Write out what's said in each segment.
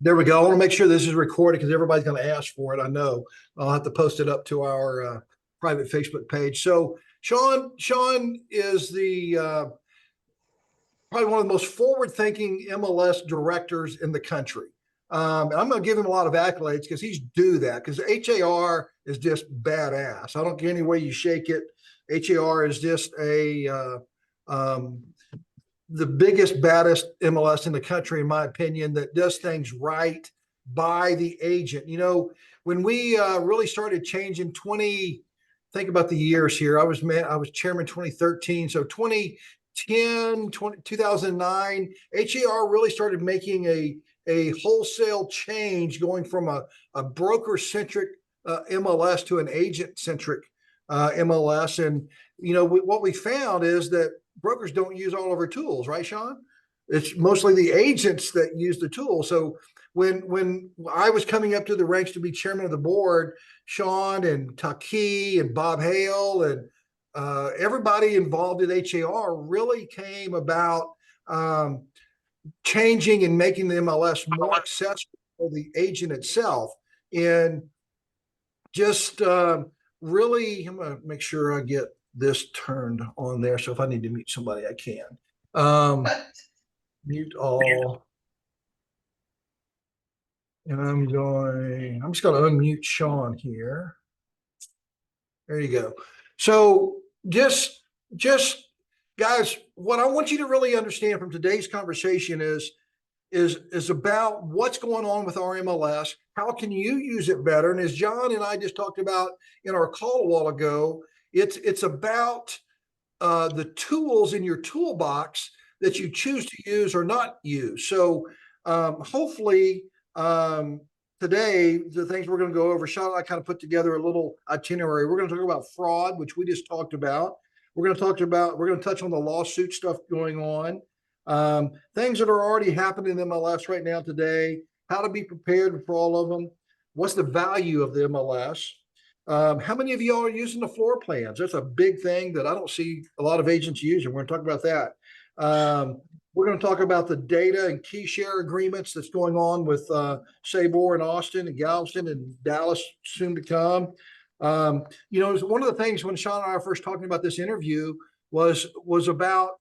There we go. I want to make sure this is recorded because everybody's going to ask for it. I know I'll have to post it up to our private Facebook page. So Sean is the probably one of the most forward-thinking MLS directors in the country. And I'm going to give him a lot of accolades because he's due that, because HAR is just badass. I don't care any way you shake it. HAR is just the biggest, baddest MLS in the country, in my opinion, that does things right by the agent. You know, when we really started changing think about the years here. I was chairman 2013. So 2010, 2009, HAR really started making a wholesale change, going from a broker-centric MLS to an agent-centric MLS. And, you know, what we found is that brokers don't use all of our tools, right, Sean? It's mostly the agents that use the tool. So when I was coming up to the ranks to be chairman of the board, Sean and Taki and Bob Hale and everybody involved at HAR really came about changing and making the MLS more accessible for the agent itself. And just really, I'm going to make sure I get this turned on there. So if I need to mute somebody, I can. Mute all. And I'm just going to unmute Sean here. There you go. So just guys, what I want you to really understand from today's conversation is about what's going on with our MLS. How can you use it better? And as John and I just talked about in our call a while ago, it's about the tools in your toolbox that you choose to use or not use. So hopefully today, the things we're going to go over, Sean and I kind of put together a little itinerary. We're going to talk about fraud, which we just talked about. We're going to touch on the lawsuit stuff going on. Things that are already happening in MLS right now today, how to be prepared for all of them. What's the value of the MLS? How many of y'all are using the floor plans? That's a big thing that I don't see a lot of agents using. We're going to talk about that. We're going to talk about the data and key share agreements that's going on with Sabor and Austin and Galveston and Dallas soon to come. You know, one of the things when Sean and I were first talking about this interview was about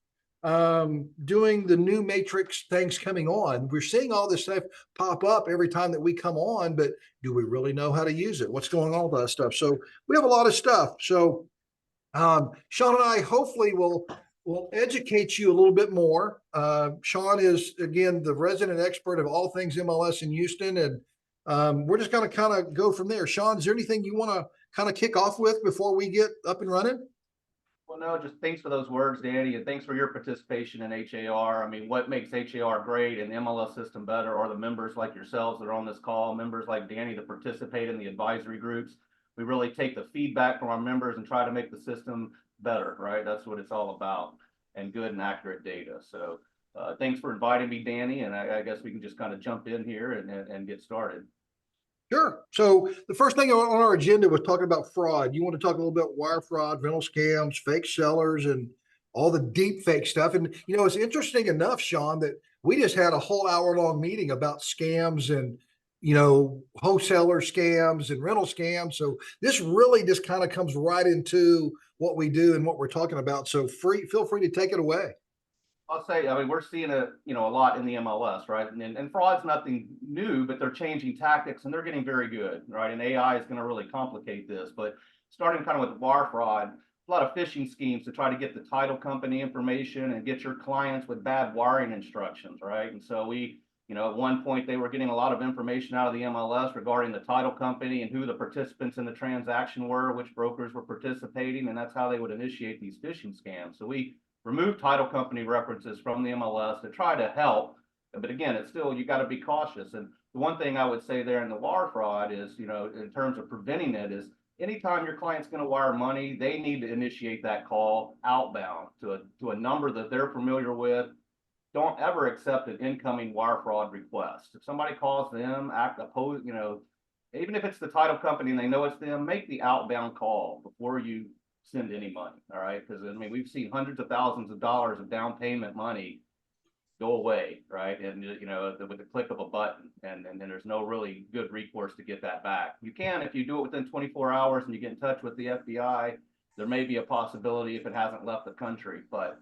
doing the new matrix things coming on. We're seeing all this stuff pop up every time that we come on, but do we really know how to use it? What's going on with that stuff? So we have a lot of stuff. So Sean and I hopefully will educate you a little bit more. Sean is, again, the resident expert of all things MLS in Houston, and we're just going to kind of go from there. Sean, is there anything you want to kind of kick off with before we get up and running? Well, no, just thanks for those words, Danny, and thanks for your participation in HAR. I mean, what makes HAR great and the MLS system better are the members like yourselves that are on this call, members like Danny that participate in the advisory groups. We really take the feedback from our members and try to make the system better, right? That's what it's all about, and good and accurate data. So thanks for inviting me, Danny, and I guess we can just kind of jump in here and get started. Sure. So the first thing on our agenda was talking about fraud. You want to talk a little bit wire fraud, rental scams, fake sellers, and all the deep fake stuff. And, you know, it's interesting enough, Sean, that we just had a whole hour-long meeting about scams and, you know, wholesaler scams and rental scams. So this really just kind of comes right into what we do and what we're talking about. So feel free to take it away. I'll say, I mean, we're seeing a lot in the MLS, right? And fraud's nothing new, but they're changing tactics and they're getting very good, right? And AI is going to really complicate this. But starting kind of with wire fraud, a lot of phishing schemes to try to get the title company information and get your clients with bad wiring instructions, right? And so at one point they were getting a lot of information out of the MLS regarding the title company and who the participants in the transaction were, which brokers were participating, and that's how they would initiate these phishing scams. So we remove title company references from the MLS to try to help. But again, it's still, you got to be cautious. And the one thing I would say there in the wire fraud is, in terms of preventing it, is anytime your client's going to wire money, they need to initiate that call outbound to a number that they're familiar with. Don't ever accept an incoming wire fraud request. If somebody calls them, even if it's the title company and they know it's them, make the outbound call before you send any money. All right. Because I mean, we've seen hundreds of thousands of dollars of down payment money go away, right? And you know, with the click of a button, and then there's no really good recourse to get that back. You can if you do it within 24 hours and you get in touch with the FBI. There may be a possibility if it hasn't left the country, but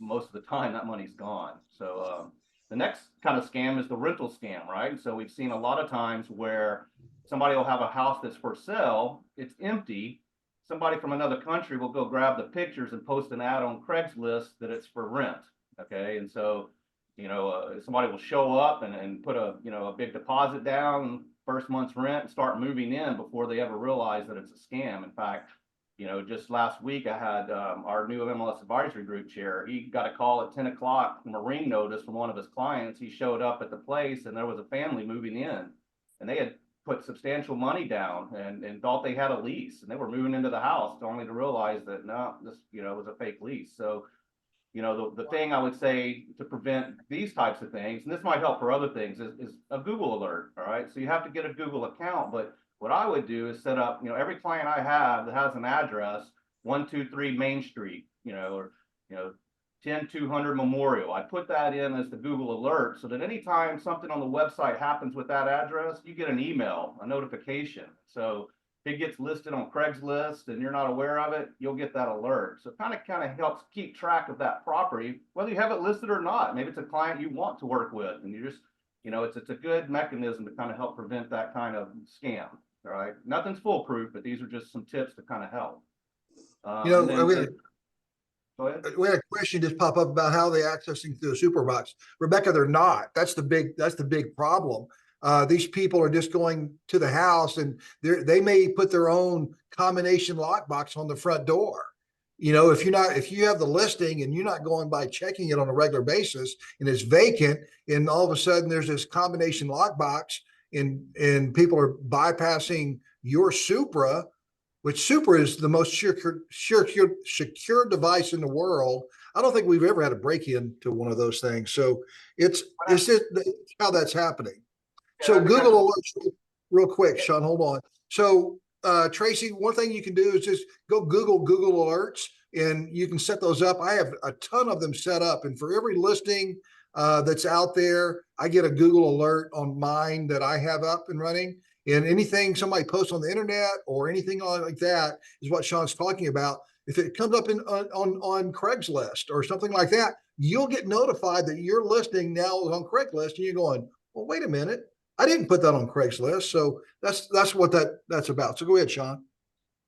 most of the time that money's gone. So the next kind of scam is the rental scam, right? So we've seen a lot of times where somebody will have a house that's for sale, it's empty. Somebody from another country will go grab the pictures and post an ad on Craigslist that it's for rent. Okay, and so you know somebody will show up and put a a big deposit down, first month's rent, and start moving in before they ever realize that it's a scam. In fact, just last week I had our new MLS advisory group chair. He got a call at 10 o'clock from a ring notice from one of his clients. He showed up at the place and there was a family moving in, and they had put substantial money down and thought they had a lease, and they were moving into the house only to realize that no, this was a fake lease. So the thing I would say to prevent these types of things, and this might help for other things, is a Google alert. All right, so you have to get a Google account, but what I would do is set up, every client I have that has an address, 123 Main Street, or 10200 Memorial. I put that in as the Google alert so that anytime something on the website happens with that address, you get an email, a notification. So if it gets listed on Craigslist and you're not aware of it, you'll get that alert. So it kind of helps keep track of that property, whether you have it listed or not. Maybe it's a client you want to work with, and you just, it's a good mechanism to kind of help prevent that kind of scam. All right, nothing's foolproof, but these are just some tips to kind of help. Go ahead. We had a question just pop up about how they're accessing through the super box. Rebecca, they're not. That's the big problem. These people are just going to the house, and they may put their own combination lockbox on the front door. If you have the listing and you're not going by checking it on a regular basis and it's vacant, and all of a sudden there's this combination lockbox, and people are bypassing your Supra, which Supra is the most secure device in the world. I don't think we've ever had a break into one of those things. So it's just how that's happening. So Google Alerts, real quick, Sean, hold on. So Tracy, one thing you can do is just go Google Alerts, and you can set those up. I have a ton of them set up, and for every listing that's out there, I get a Google alert on mine that I have up and running. And anything somebody posts on the internet or anything like that is what Sean's talking about. If it comes up on Craigslist or something like that, you'll get notified that your listing now is on Craigslist, and you're going, well, wait a minute, I didn't put that on Craigslist. So that's what that's about. So go ahead, Sean.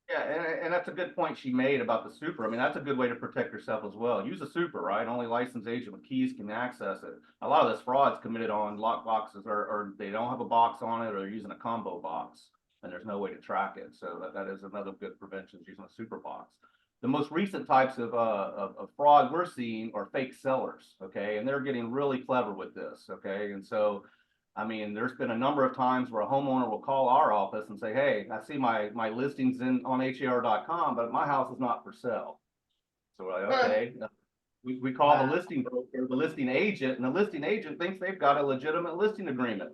Yeah, and that's a good point she made about the Super. I mean, that's a good way to protect yourself as well. Use a Super, right? Only licensed agent with keys can access it. A lot of this fraud is committed on lock boxes, or they don't have a box on it, or they're using a combo box, and there's no way to track it. So that is another good prevention, is using a Super box. The most recent types of fraud we're seeing are fake sellers, okay? And they're getting really clever with this, okay? And so I mean, there's been a number of times where a homeowner will call our office and say, hey, I see my listings on HAR.com, but my house is not for sale. So we're like, okay. We call the listing broker, the listing agent, and the listing agent thinks they've got a legitimate listing agreement.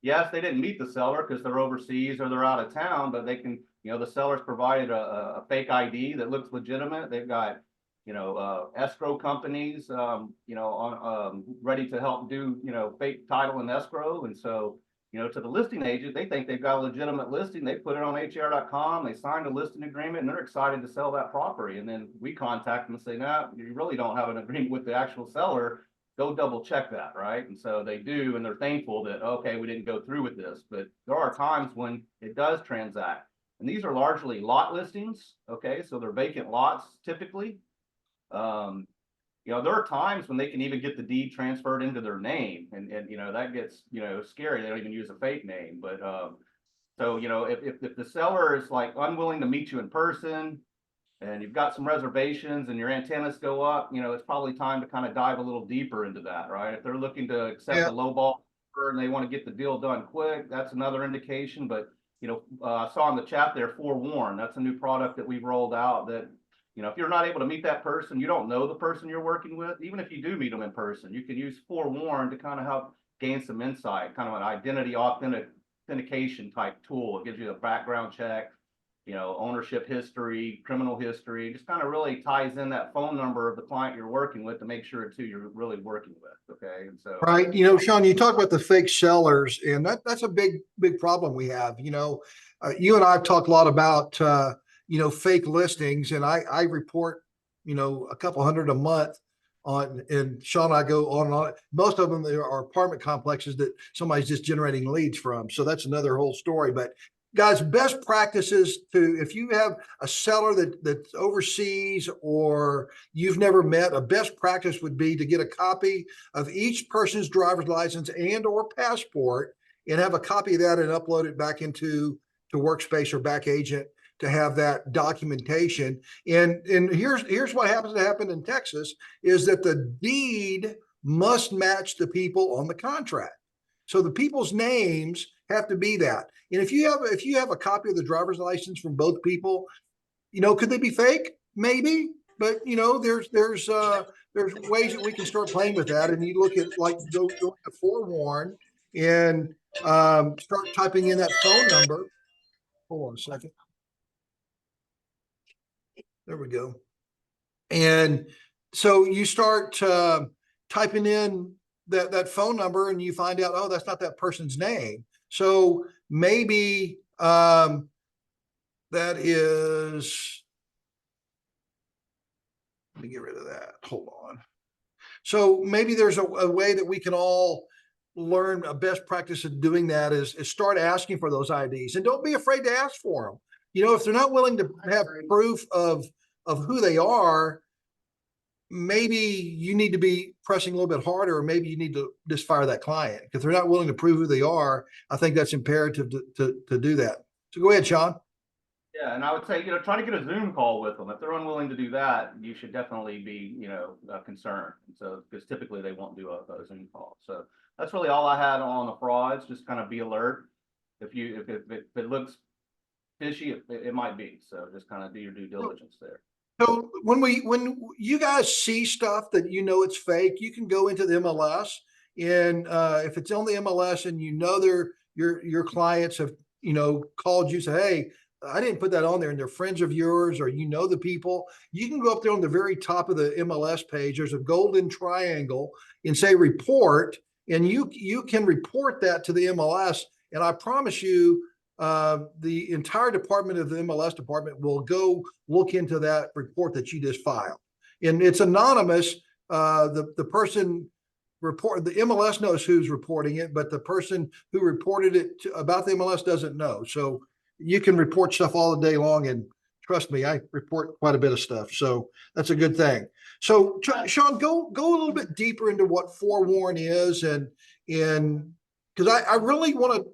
Yes, they didn't meet the seller because they're overseas or they're out of town, but they can, the seller's provided a fake ID that looks legitimate. They've got escrow companies, ready to help do, fake title and escrow. And so, to the listing agent, they think they've got a legitimate listing. They put it on HAR.com, they signed a listing agreement, and they're excited to sell that property. And then we contact them and say, no, you really don't have an agreement with the actual seller. Go double check that, right? And so they do, and they're thankful that, okay, we didn't go through with this. But there are times when it does transact. And these are largely lot listings, okay? So they're vacant lots typically. There are times when they can even get the deed transferred into their name, and that gets scary. They don't even use a fake name. But so if the seller is like unwilling to meet you in person, and you've got some reservations and your antennas go up, it's probably time to kind of dive a little deeper into that, right? If they're looking to accept a low ball and they want to get the deal done quick, that's another indication. But I saw in the chat there, Forewarn. That's a new product that we've rolled out that, if you're not able to meet that person, you don't know the person you're working with, even if you do meet them in person, you can use Forewarn to kind of help gain some insight, kind of an identity authentication type tool. It gives you a background check, ownership history, criminal history, just kind of really ties in that phone number of the client you're working with to make sure it's who you're really working with. Okay. And so, Right. Sean, you talk about the fake sellers, and that's a big problem we have. You and I have talked a lot about, fake listings, and I report, a couple hundred a month on, and Sean and I go on and on. Most of them, there are apartment complexes that somebody's just generating leads from. So that's another whole story. But guys, best practices if you have a seller that's overseas or you've never met, a best practice would be to get a copy of each person's driver's license and or passport and have a copy of that and upload it back into Workspace or Back Agent to have that documentation. And here's what happens to happen in Texas is that the deed must match the people on the contract. So the people's names have to be that. And if you have a copy of the driver's license from both people, could they be fake? Maybe, but there's ways that we can start playing with that. And you look at go to Forewarn and start typing in that phone number. Hold on a second. There we go. And so you start typing in that phone number and you find out, oh, that's not that person's name. So maybe that is, let me get rid of that. Hold on. So maybe there's a way that we can all learn a best practice of doing that is start asking for those IDs and don't be afraid to ask for them. If they're not willing to have proof of who they are, maybe you need to be pressing a little bit harder, or maybe you need to just fire that client. If they're not willing to prove who they are, I think that's imperative to do that. So go ahead, Sean. yeah, and I would say, try to get a Zoom call with them. If they're unwilling to do that, you should definitely be, concerned. And so, because typically they won't do a Zoom call. So that's really all I had on the frauds. Just kind of be alert. If it looks fishy, it might be. So just kind of do your due diligence there. So when you guys see stuff that it's fake, you can go into the MLS, and if it's on the MLS and your clients have called you, say, hey, I didn't put that on there, and they're friends of yours or the people, you can go up there on the very top of the MLS page. There's a golden triangle and say report, and you can report that to the MLS, and I promise you, the entire department of the MLS department will go look into that report that you just filed. And it's anonymous. The person the MLS knows who's reporting it, but the person who reported it about the MLS doesn't know. So you can report stuff all the day long. And trust me, I report quite a bit of stuff. So that's a good thing. So Sean, go a little bit deeper into what Forewarn is and because I really want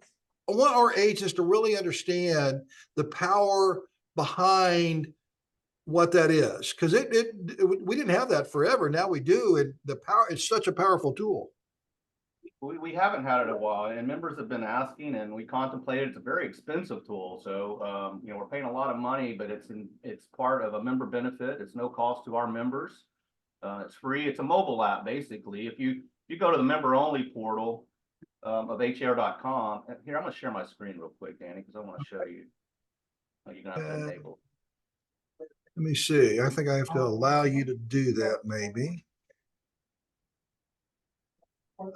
our agents to really understand the power behind what that is, because we didn't have that forever. Now we do, and the power is such a powerful tool. We haven't had it a while, and members have been asking, and we contemplated. It's a very expensive tool, so we're paying a lot of money, but it's part of a member benefit. It's no cost to our members. It's free. It's a mobile app basically. If you go to the member only portal of har.com. Here, I'm going to share my screen real quick, Danny, because I want to show you how you're going to have to enable. Let me see. I think I have to allow you to do that, maybe. But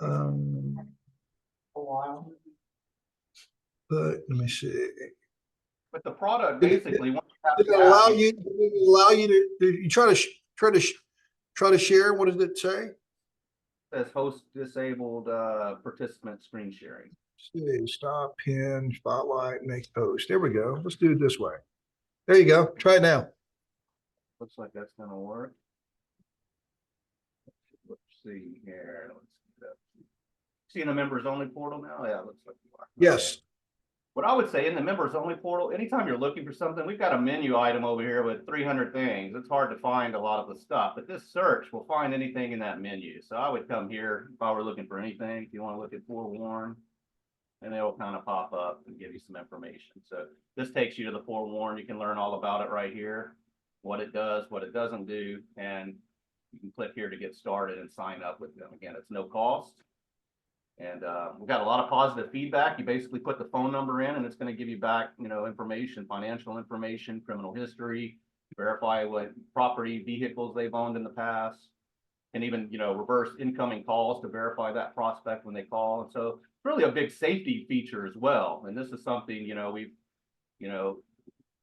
let me see. But the product basically, did it allow you to try to share? What did it say? Says host disabled participant screen sharing. See, stop, pin, spotlight, make post. There we go. Let's do it this way. There you go. Try it now. Looks like that's going to work. Let's see here. Let's see that. See in the members only portal now? Yeah, it looks like you are. Yes. Okay. What I would say in the members only portal, anytime you're looking for something, we've got a menu item over here with 300 things. It's hard to find a lot of the stuff, but this search will find anything in that menu. So I would come here if I were looking for anything. If you want to look at Forewarn, and it'll kind of pop up and give you some information. So this takes you to the Forewarn. You can learn all about it right here, what it does, what it doesn't do, and you can click here to get started and sign up with them. Again, it's no cost. And we got a lot of positive feedback. You basically put the phone number in and it's going to give you back, information, financial information, criminal history, verify what property, vehicles they've owned in the past, and even, reverse incoming calls to verify that prospect when they call. And so it's really a big safety feature as well. And this is something,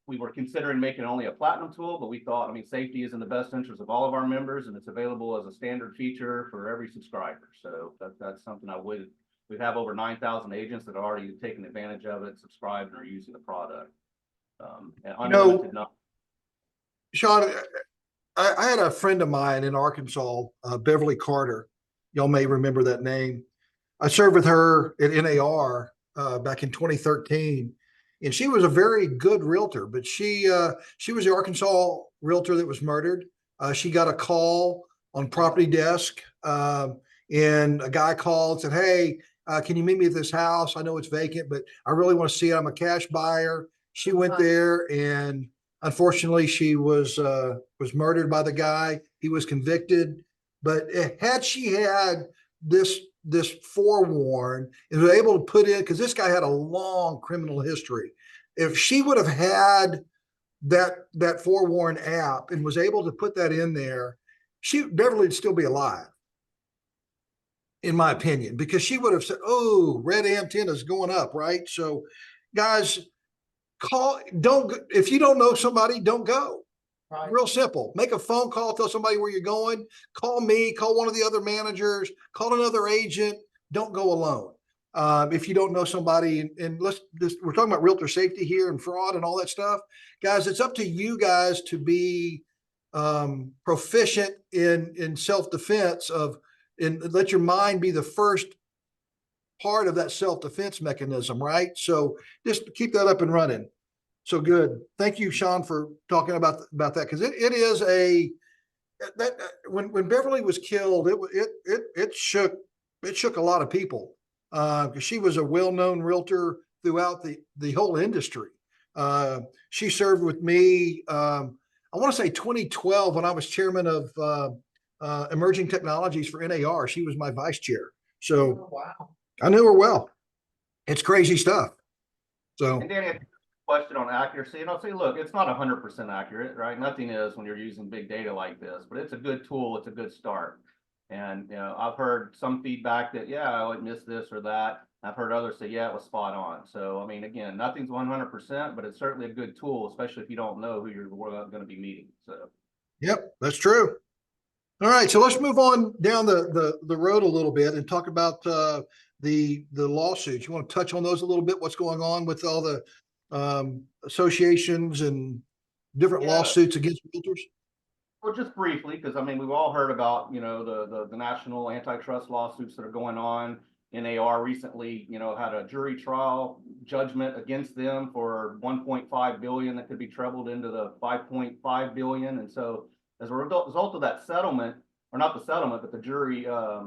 we were considering making only a platinum tool, but we thought, safety is in the best interest of all of our members, and it's available as a standard feature for every subscriber. So that's something we have over 9,000 agents that are already taken advantage of it, subscribed, or using the product. And unlimited number. Sean, I had a friend of mine in Arkansas, Beverly Carter. Y'all may remember that name. I served with her at NAR back in 2013. And she was a very good realtor, but she was the Arkansas realtor that was murdered. She got a call on property desk, and a guy called and said, "Hey, can you meet me at this house? I know it's vacant, but I really want to see it. I'm a cash buyer." She went there, and unfortunately, she was murdered by the guy. He was convicted, but had she had this forewarn and was able to put in, because this guy had a long criminal history. If she would have had that forewarn app and was able to put that in there, Beverly would still be alive, in my opinion, because she would have said, "Oh, red antenna's going up," right? So, guys, if you don't know somebody, don't go. Right. Real simple. Make a phone call, tell somebody where you're going, call me, call one of the other managers, call another agent. Don't go alone. If you don't know somebody, and we're talking about realtor safety here and fraud and all that stuff. Guys, it's up to you guys to be proficient in self-defense and let your mind be the first part of that self-defense mechanism, right? So just keep that up and running. So good. Thank you, Sean, for talking about that, because it is when Beverly was killed, it shook a lot of people, because she was a well-known realtor throughout the whole industry. She served with me. I want to say 2012 when I was chairman of emerging technologies for NAR. She was my vice chair. So wow. I knew her well. It's crazy stuff. So. And Danny, question on accuracy, and I'll say, look, it's not 100% accurate, right? Nothing is when you're using big data like this, but it's a good tool. It's a good start. And I've heard some feedback that, yeah, I would miss this or that. I've heard others say, yeah, it was spot on. So, again, nothing's 100%, but it's certainly a good tool, especially if you don't know who you're going to be meeting. So, yep, that's true. All right, so let's move on down the road a little bit and talk about the lawsuits. You want to touch on those a little bit? What's going on with all the associations and different lawsuits against realtors? Well, just briefly, because we've all heard about the national antitrust lawsuits that are going on. NAR recently had a jury trial judgment against them for 1.5 billion that could be trebled into the 5.5 billion. And so as a result of that settlement, or not the settlement, but the jury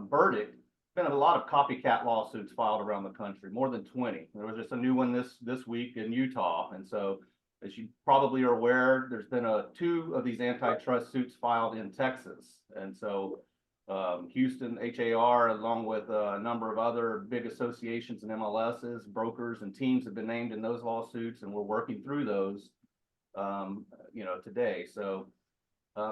verdict, been a lot of copycat lawsuits filed around the country, more than 20. There was just a new one this week in Utah. And so, as you probably are aware, there's been two of these antitrust suits filed in Texas. And so Houston HAR, along with a number of other big associations and MLSs, brokers and teams have been named in those lawsuits, and we're working through those today. So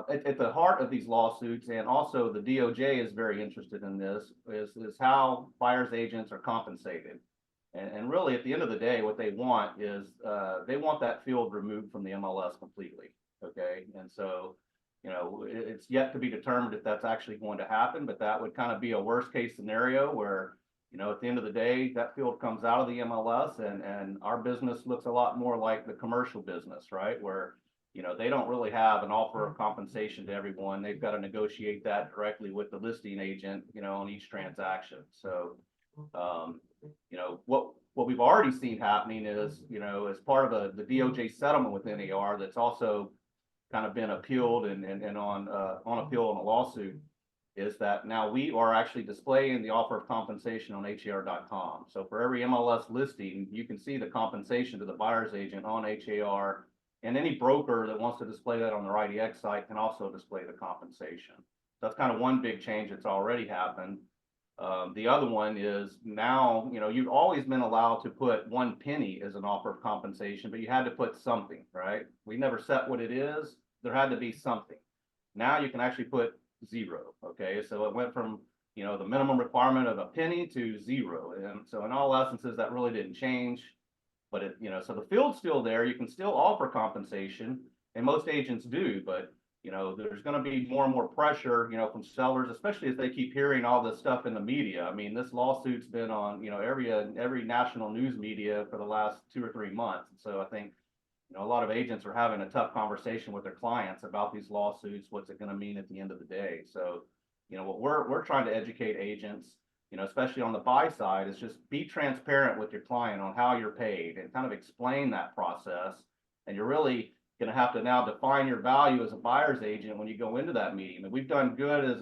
at the heart of these lawsuits, and also the DOJ is very interested in this, is how buyers agents are compensated. And really, at the end of the day, what they want is they want that field removed from the MLS completely. Okay, and so it's yet to be determined if that's actually going to happen, but that would kind of be a worst case scenario where at the end of the day, that field comes out of the MLS, and our business looks a lot more like the commercial business, right? Where they don't really have an offer of compensation to everyone. They've got to negotiate that directly with the listing agent, on each transaction. So, what we've already seen happening is, as part of the DOJ settlement with NAR, that's also kind of been appealed and on appeal in a lawsuit, is that now we are actually displaying the offer of compensation on HAR.com. So for every MLS listing, you can see the compensation to the buyer's agent on HAR. And any broker that wants to display that on their IDX site can also display the compensation. That's kind of one big change that's already happened. The other one is now, you've always been allowed to put 1 penny as an offer of compensation, but you had to put something, right? We never set what it is. There had to be something. Now you can actually put 0. Okay, so it went from the minimum requirement of 1 penny to 0, and so in all essences that really didn't change. But so the field's still there. You can still offer compensation, and most agents do, but there's going to be more and more pressure, from sellers, especially as they keep hearing all this stuff in the media. I mean, this lawsuit's been on, every national news media for the last 2 or 3 months. And so I think, a lot of agents are having a tough conversation with their clients about these lawsuits. What's it going to mean at the end of the day? So, what we're trying to educate agents, especially on the buy side, is just be transparent with your client on how you're paid and kind of explain that process. And you're really going to have to now define your value as a buyer's agent when you go into that meeting. And we've done good as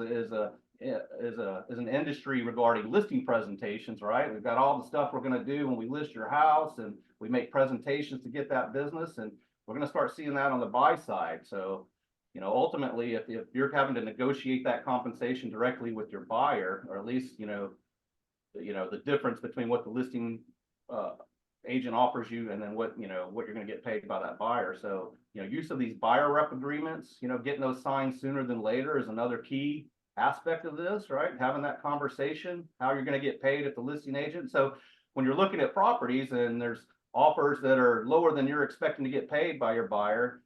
an industry regarding listing presentations, right? We've got all the stuff we're going to do when we list your house, and we make presentations to get that business, and we're going to start seeing that on the buy side. So, ultimately, if you're having to negotiate that compensation directly with your buyer, or at least, the difference between what the listing agent offers you and then what you're going to get paid by that buyer. So use of these buyer rep agreements, getting those signed sooner than later is another key aspect of this, right? Having that conversation, how you're going to get paid at the listing agent. So when you're looking at properties and there's offers that are lower than you're expecting to get paid by your buyer,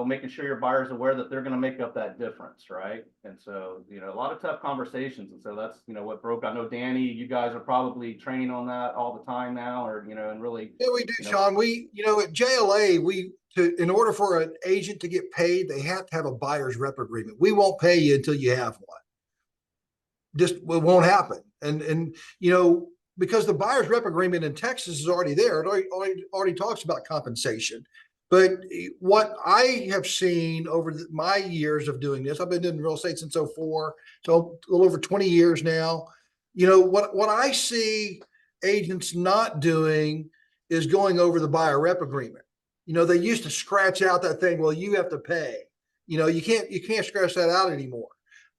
making sure your buyer's aware that they're going to make up that difference, right? And so, a lot of tough conversations. And so that's, what broke. I know, Danny, you guys are probably training on that all the time now, or, and really. Yeah, we do, Sean. At JLA, in order for an agent to get paid, they have to have a buyer's rep agreement. We won't pay you until you have one. Just, it won't happen. And because the buyer's rep agreement in Texas is already there, it already talks about compensation. But what I have seen over my years of doing this, I've been in real estate since 04, so a little over 20 years now. What I see agents not doing is going over the buyer rep agreement. They used to scratch out that thing. Well, you have to pay. You can't scratch that out anymore.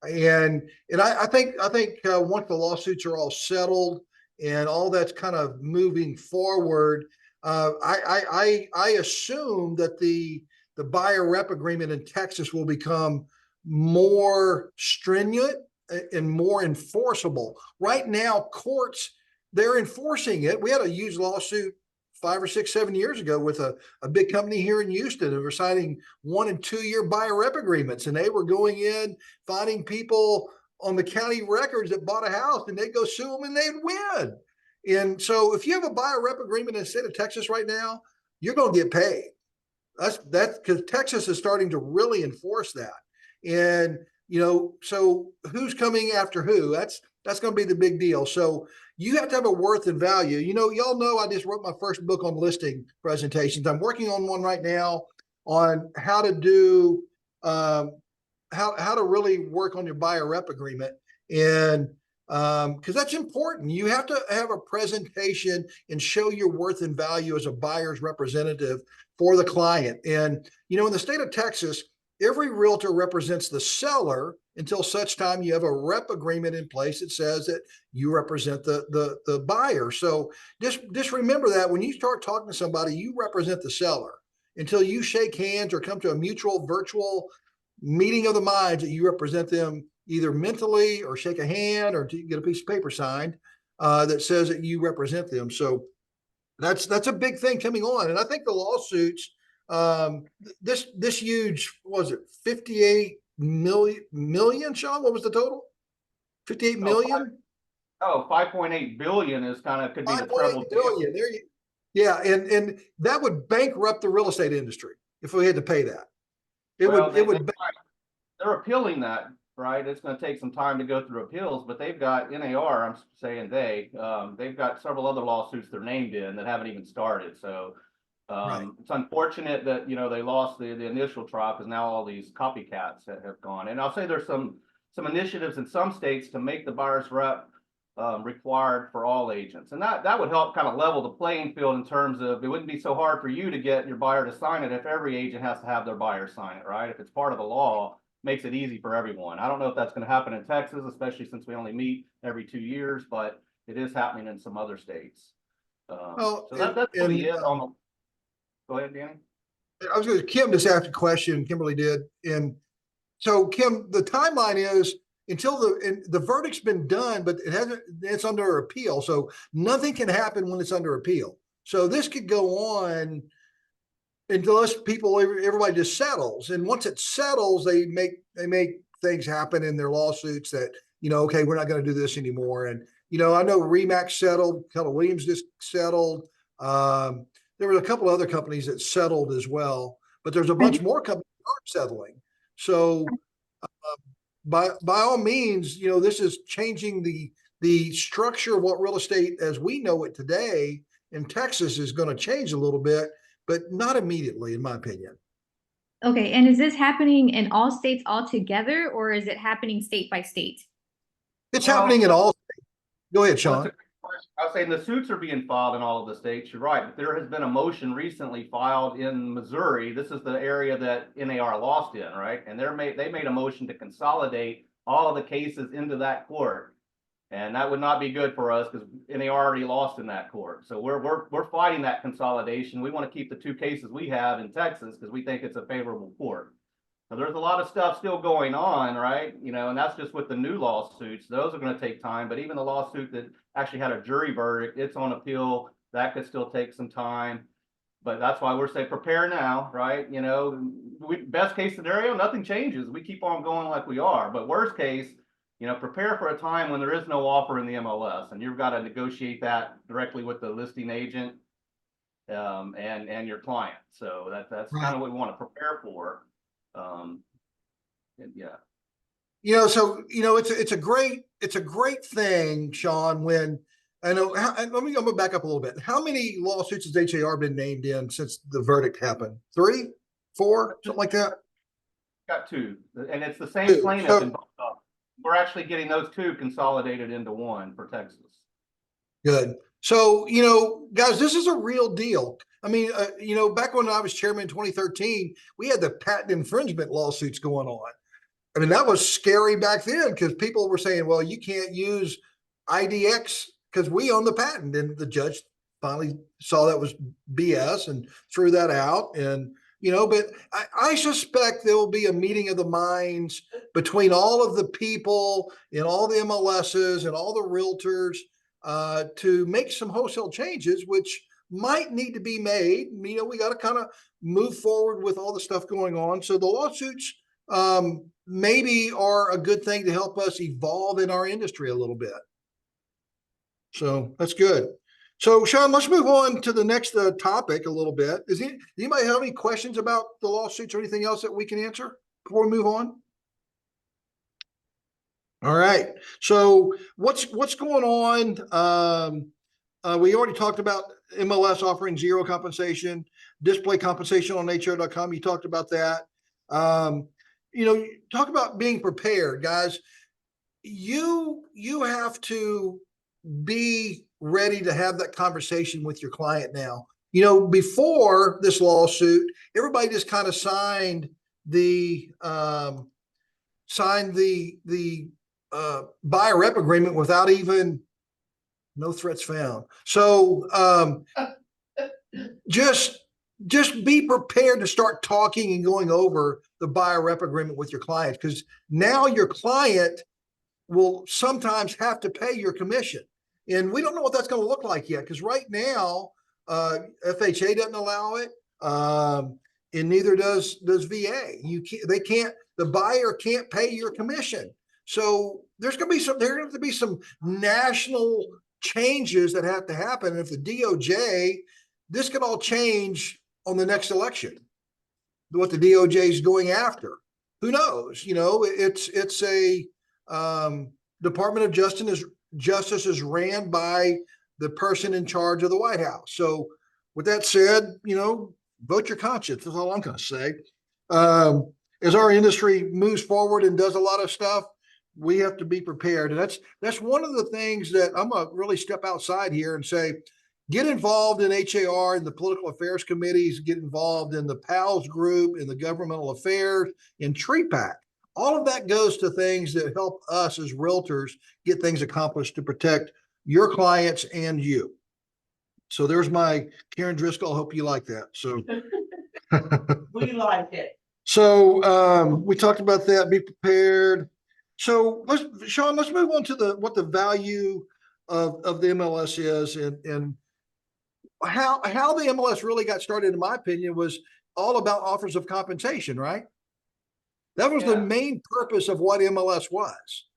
And I think once the lawsuits are all settled and all that's kind of moving forward, I assume that the buyer rep agreement in Texas will become more stringent and more enforceable. Right now, courts, they're enforcing it. We had a huge lawsuit 5 or 6, 7 years ago with a big company here in Houston, and were signing 1 and 2 year buyer rep agreements, and they were going in finding people on the county records that bought a house, and they'd go sue them and they'd win. And so if you have a buyer rep agreement in the state of Texas right now, you're going to get paid. That's because Texas is starting to really enforce that. And, so who's coming after who? That's going to be the big deal. So you have to have a worth and value. Y'all know I just wrote my first book on listing presentations. I'm working on one right now on how to do, how to really work on your buyer rep agreement. And because that's important. You have to have a presentation and show your worth and value as a buyer's representative for the client. And, in the state of Texas, every realtor represents the seller until such time you have a rep agreement in place that says that you represent the buyer. So just remember that when you start talking to somebody, you represent the seller until you shake hands or come to a mutual virtual meeting of the minds that you represent them either mentally or shake a hand or to get a piece of paper signed that says that you represent them. So that's a big thing coming on. And I think the lawsuits, this huge, what was it, 58 million, Sean? What was the total? 58 million? 5.8 billion is could be the treble billion. Yeah, and that would bankrupt the real estate industry if we had to pay that. They're appealing that, right? It's going to take some time to go through appeals, but they've got NAR. I'm saying they've got several other lawsuits they're named in that haven't even started. So right. It's unfortunate that they lost the initial trial because now all these copycats have gone. And I'll say there's some initiatives in some states to make the buyer's rep required for all agents, and that would help kind of level the playing field in terms of it wouldn't be so hard for you to get your buyer to sign it if every agent has to have their buyer sign it, right? If it's part of the law, makes it easy for everyone. I don't know if that's going to happen in Texas, especially since we only meet every 2 years, but it is happening in some other states. Well, So that's really it on the, go ahead, Danny. I was going to, Kim just asked a question, Kimberly did. And so Kim, the timeline is until the verdict's been done, but it's under appeal. So nothing can happen when it's under appeal. So this could go on unless everybody just settles. And once it settles, they make things happen in their lawsuits that, okay, we're not going to do this anymore. And, I know Remax settled, Keller Williams just settled. There were a couple of other companies that settled as well, but there's a bunch more companies that aren't settling. So by all means, this is changing the structure of what real estate as we know it today in Texas is going to change a little bit, but not immediately, in my opinion. Okay, and is this happening in all states altogether, or is it happening state by state? It's happening in all states. Go ahead, Sean. I was saying the suits are being filed in all of the states. You're right, but there has been a motion recently filed in Missouri. This is the area that NAR lost in, right? And they made a motion to consolidate all of the cases into that court. And that would not be good for us because NAR already lost in that court. So we're fighting that consolidation. We want to keep the two cases we have in Texas because we think it's a favorable court. So there's a lot of stuff still going on, right? And that's just with the new lawsuits. Those are going to take time, but even the lawsuit that actually had a jury verdict, it's on appeal. That could still take some time. But that's why we're saying prepare now, right? Best case scenario, nothing changes. We keep on going like we are. But worst case, prepare for a time when there is no offer in the MLS and you've got to negotiate that directly with the listing agent and your client. So that's kind of what we want to prepare for. Yeah. So it's a great thing, Sean. When I know, I'm gonna back up a little bit. How many lawsuits has HAR been named in since the verdict happened? 3, 4, something like that. Got 2, and it's the same plaintiff in both of them. We're actually getting those 2 consolidated into one for Texas. Good. So, guys, this is a real deal. I mean, back when I was chairman in 2013, we had the patent infringement lawsuits going on. I mean, that was scary back then because people were saying, well, you can't use IDX because we own the patent. And the judge finally saw that was BS and threw that out. And, but I suspect there will be a meeting of the minds between all of the people in all the MLSs and all the realtors to make some wholesale changes, which might need to be made. We got to kind of move forward with all the stuff going on. So the lawsuits maybe are a good thing to help us evolve in our industry a little bit. So that's good. So Sean, let's move on to the next topic a little bit. Does anybody have any questions about the lawsuits or anything else that we can answer before we move on? All right. So what's going on? We already talked about MLS offering zero compensation, display compensation on HR.com. You talked about that. Talk about being prepared, guys. You have to be ready to have that conversation with your client now. Before this lawsuit, everybody just kind of signed the buyer rep agreement without even no threats found. So just be prepared to start talking and going over the buyer rep agreement with your clients, because now your client will sometimes have to pay your commission. And we don't know what that's going to look like yet, because right now FHA doesn't allow it, and neither does VA. The buyer can't pay your commission. So there have to be some national changes that have to happen. And if the DOJ, this could all change on the next election, what the DOJ is going after. Who knows? It's a Department of Justice is ran by the person in charge of the White House. So with that said, vote your conscience. That's all I'm going to say. As our industry moves forward and does a lot of stuff, we have to be prepared. And that's one of the things that I'm going to really step outside here and say, get involved in HAR and the political affairs committees, get involved in the PALS group, in the governmental affairs, in TREPAC. All of that goes to things that help us as realtors get things accomplished to protect your clients and you. So there's my Karen Driscoll. I hope you like that. So We like it. so we talked about that. Be prepared. So Sean, let's move on to what the value of the MLS is, and how the MLS really got started, in my opinion, was all about offers of compensation, right? That was the Yeah. main purpose of what MLS was.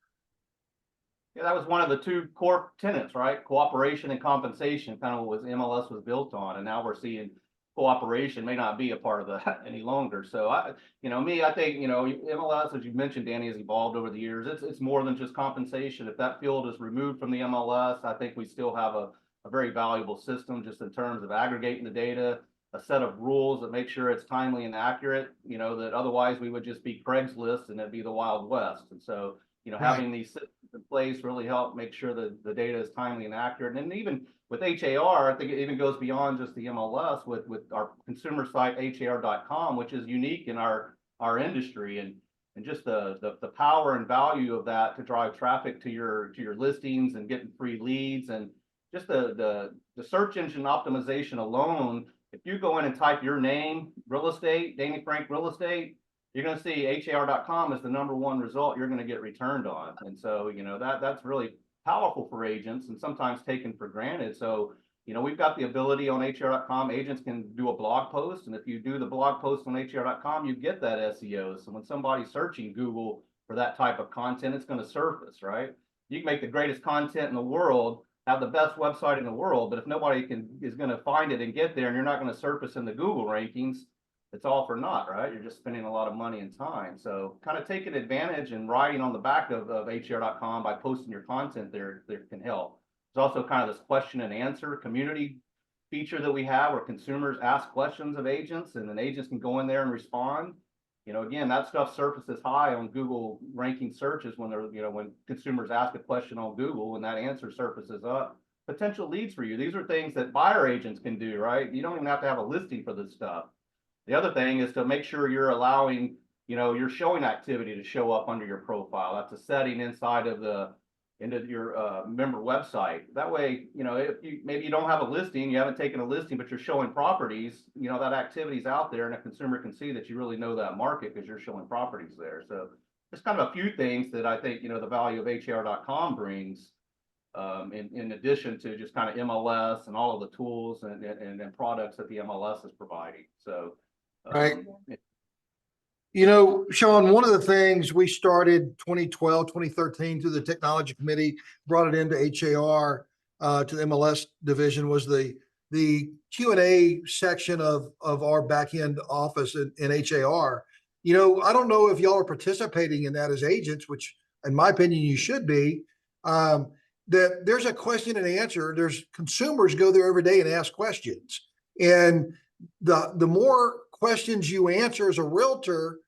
Yeah, that was one of the two core tenets, right? Cooperation and compensation, kind of what was MLS was built on. And now we're seeing cooperation may not be a part of that any longer. So I think, MLS, as you mentioned, Danny, has evolved over the years. It's more than just compensation. If that field is removed from the MLS, I think we still have a very valuable system just in terms of aggregating the data, a set of rules that make sure it's timely and accurate, that otherwise we would just be Craigslist and it'd be the Wild West. And so, having these systems in place really help make sure that the data is timely and accurate. And even with HAR, I think it even goes beyond just the MLS with our consumer site, HAR.com, which is unique in our industry, and just the power and value of that to drive traffic to your listings and getting free leads, and just the search engine optimization alone. If you go in and type your name, real estate, Danny Frank real estate, you're going to see HAR.com is the #1 result you're going to get returned on. And so, that's really powerful for agents and sometimes taken for granted. So, we've got the ability on HAR.com. Agents can do a blog post. And if you do the blog post on HAR.com, you get that SEO. So when somebody's searching Google for that type of content, it's going to surface, right? You can make the greatest content in the world, have the best website in the world, but if nobody is going to find it and get there, and you're not going to surface in the Google rankings, it's all for naught, right? You're just spending a lot of money and time. So kind of taking advantage and riding on the back of HAR.com by posting your content there can help. There's also kind of this question and answer community feature that we have where consumers ask questions of agents, and then agents can go in there and respond. Again, that stuff surfaces high on Google ranking searches when when consumers ask a question on Google and that answer surfaces up. Potential leads for you. These are things that buyer agents can do, right? You don't even have to have a listing for this stuff. The other thing is to make sure you're allowing, your showing activity to show up under your profile. That's a setting inside of into your member website. That way, if maybe you don't have a listing, you haven't taken a listing, but you're showing properties, that activity's out there, and a consumer can see that you really know that market because you're showing properties there. So just kind of a few things that I think, the value of HAR.com brings, in addition to just kind of MLS and all of the tools and products that the MLS is providing. So, Right. Sean, one of the things we started 2012, 2013 through the technology committee, brought it into HAR to the MLS division, was the Q&A section of our back end office in HAR. I don't know if y'all are participating in that as agents, which in my opinion, you should be. That there's a question and answer. There's consumers go there every day and ask questions. And the more questions you answer as a realtor,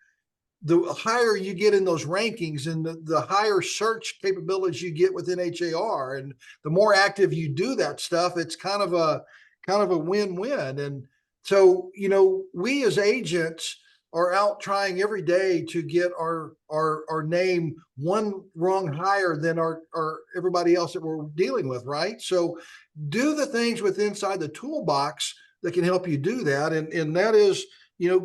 the higher you get in those rankings, and the higher search capabilities you get within HAR, and the more active you do that stuff, it's kind of a win-win. And so, we as agents are out trying every day to get our name one rung higher than our everybody else that we're dealing with, right? So do the things inside the toolbox that can help you do that. And that is,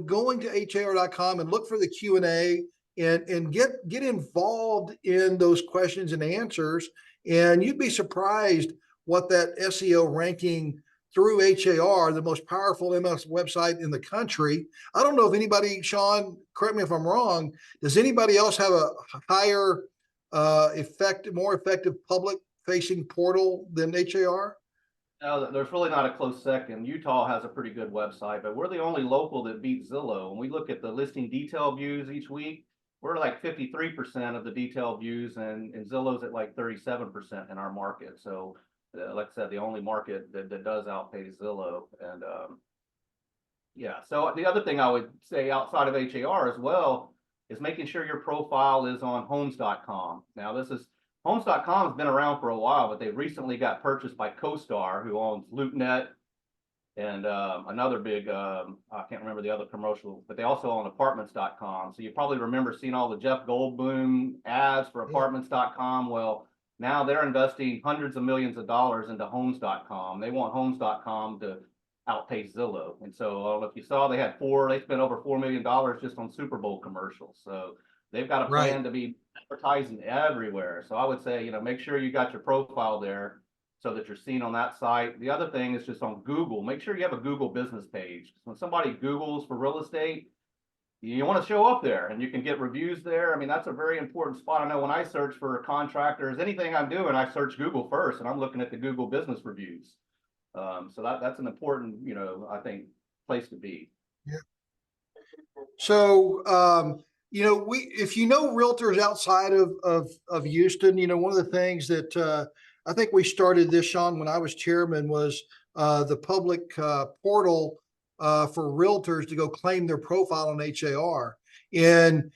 going to HAR.com and look for the Q&A and get involved in those questions and answers. And you'd be surprised what that SEO ranking through HAR, the most powerful MLS website in the country. I don't know if anybody, Sean, correct me if I'm wrong, does anybody else have a higher more effective public facing portal than HAR? No, there's really not a close second. Utah has a pretty good website, but we're the only local that beats Zillow. When we look at the listing detail views each week, we're like 53% of the detail views, and Zillow's at like 37% in our market. So, like I said, the only market that does outpace Zillow. And yeah, so the other thing I would say outside of HAR as well is making sure your profile is on homes.com. Now, Homes.com has been around for a while, but they recently got purchased by CoStar, who owns LoopNet, And another big, I can't remember the other commercial, but they also own apartments.com. So you probably remember seeing all the Jeff Goldblum ads for apartments.com. Well, now they're investing hundreds of millions of dollars into homes.com. They want homes.com to outpace Zillow. And so I don't know if you saw, they spent over $4 million just on Super Bowl commercials. So they've got a plan to be advertising everywhere. So I would say, make sure you got your profile there so that you're seen on that site. The other thing is just on Google, make sure you have a Google business page. When somebody Googles for real estate, you want to show up there and you can get reviews there. I mean, that's a very important spot. I know when I search for contractors, anything I'm doing, I search Google first and I'm looking at the Google business reviews. So that's an important, I think, place to be. Yeah. So, if realtors outside of Houston, one of the things that I think we started this, Sean, when I was chairman, was the public portal for realtors to go claim their profile on HAR. And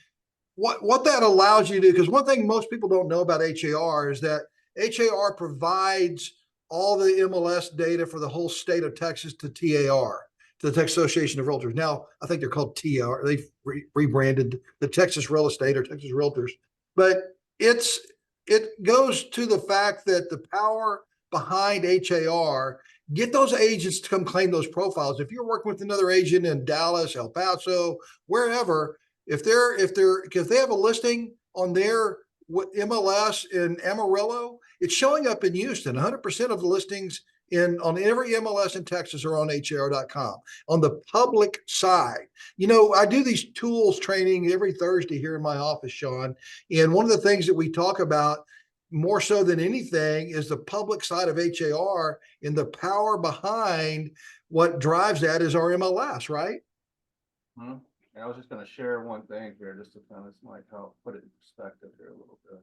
what that allows you to do, because one thing most people don't know about HAR is that HAR provides all the MLS data for the whole state of Texas to TAR, to the Texas Association of Realtors. Now, I think they're called TR. They've rebranded the Texas Real Estate or Texas Realtors. But it goes to the fact that the power behind HAR, get those agents to come claim those profiles. If you're working with another agent in Dallas, El Paso, wherever, if they have a listing on their MLS in Amarillo, it's showing up in Houston. 100% of the listings on every MLS in Texas are on HAR.com. On the public side, I do these tools training every Thursday here in my office, Sean. And one of the things that we talk about more so than anything is the public side of HAR, and the power behind what drives that is our MLS, right? Mm-hmm. And I was just going to share one thing here, just to kind of, this might help put it in perspective here a little bit.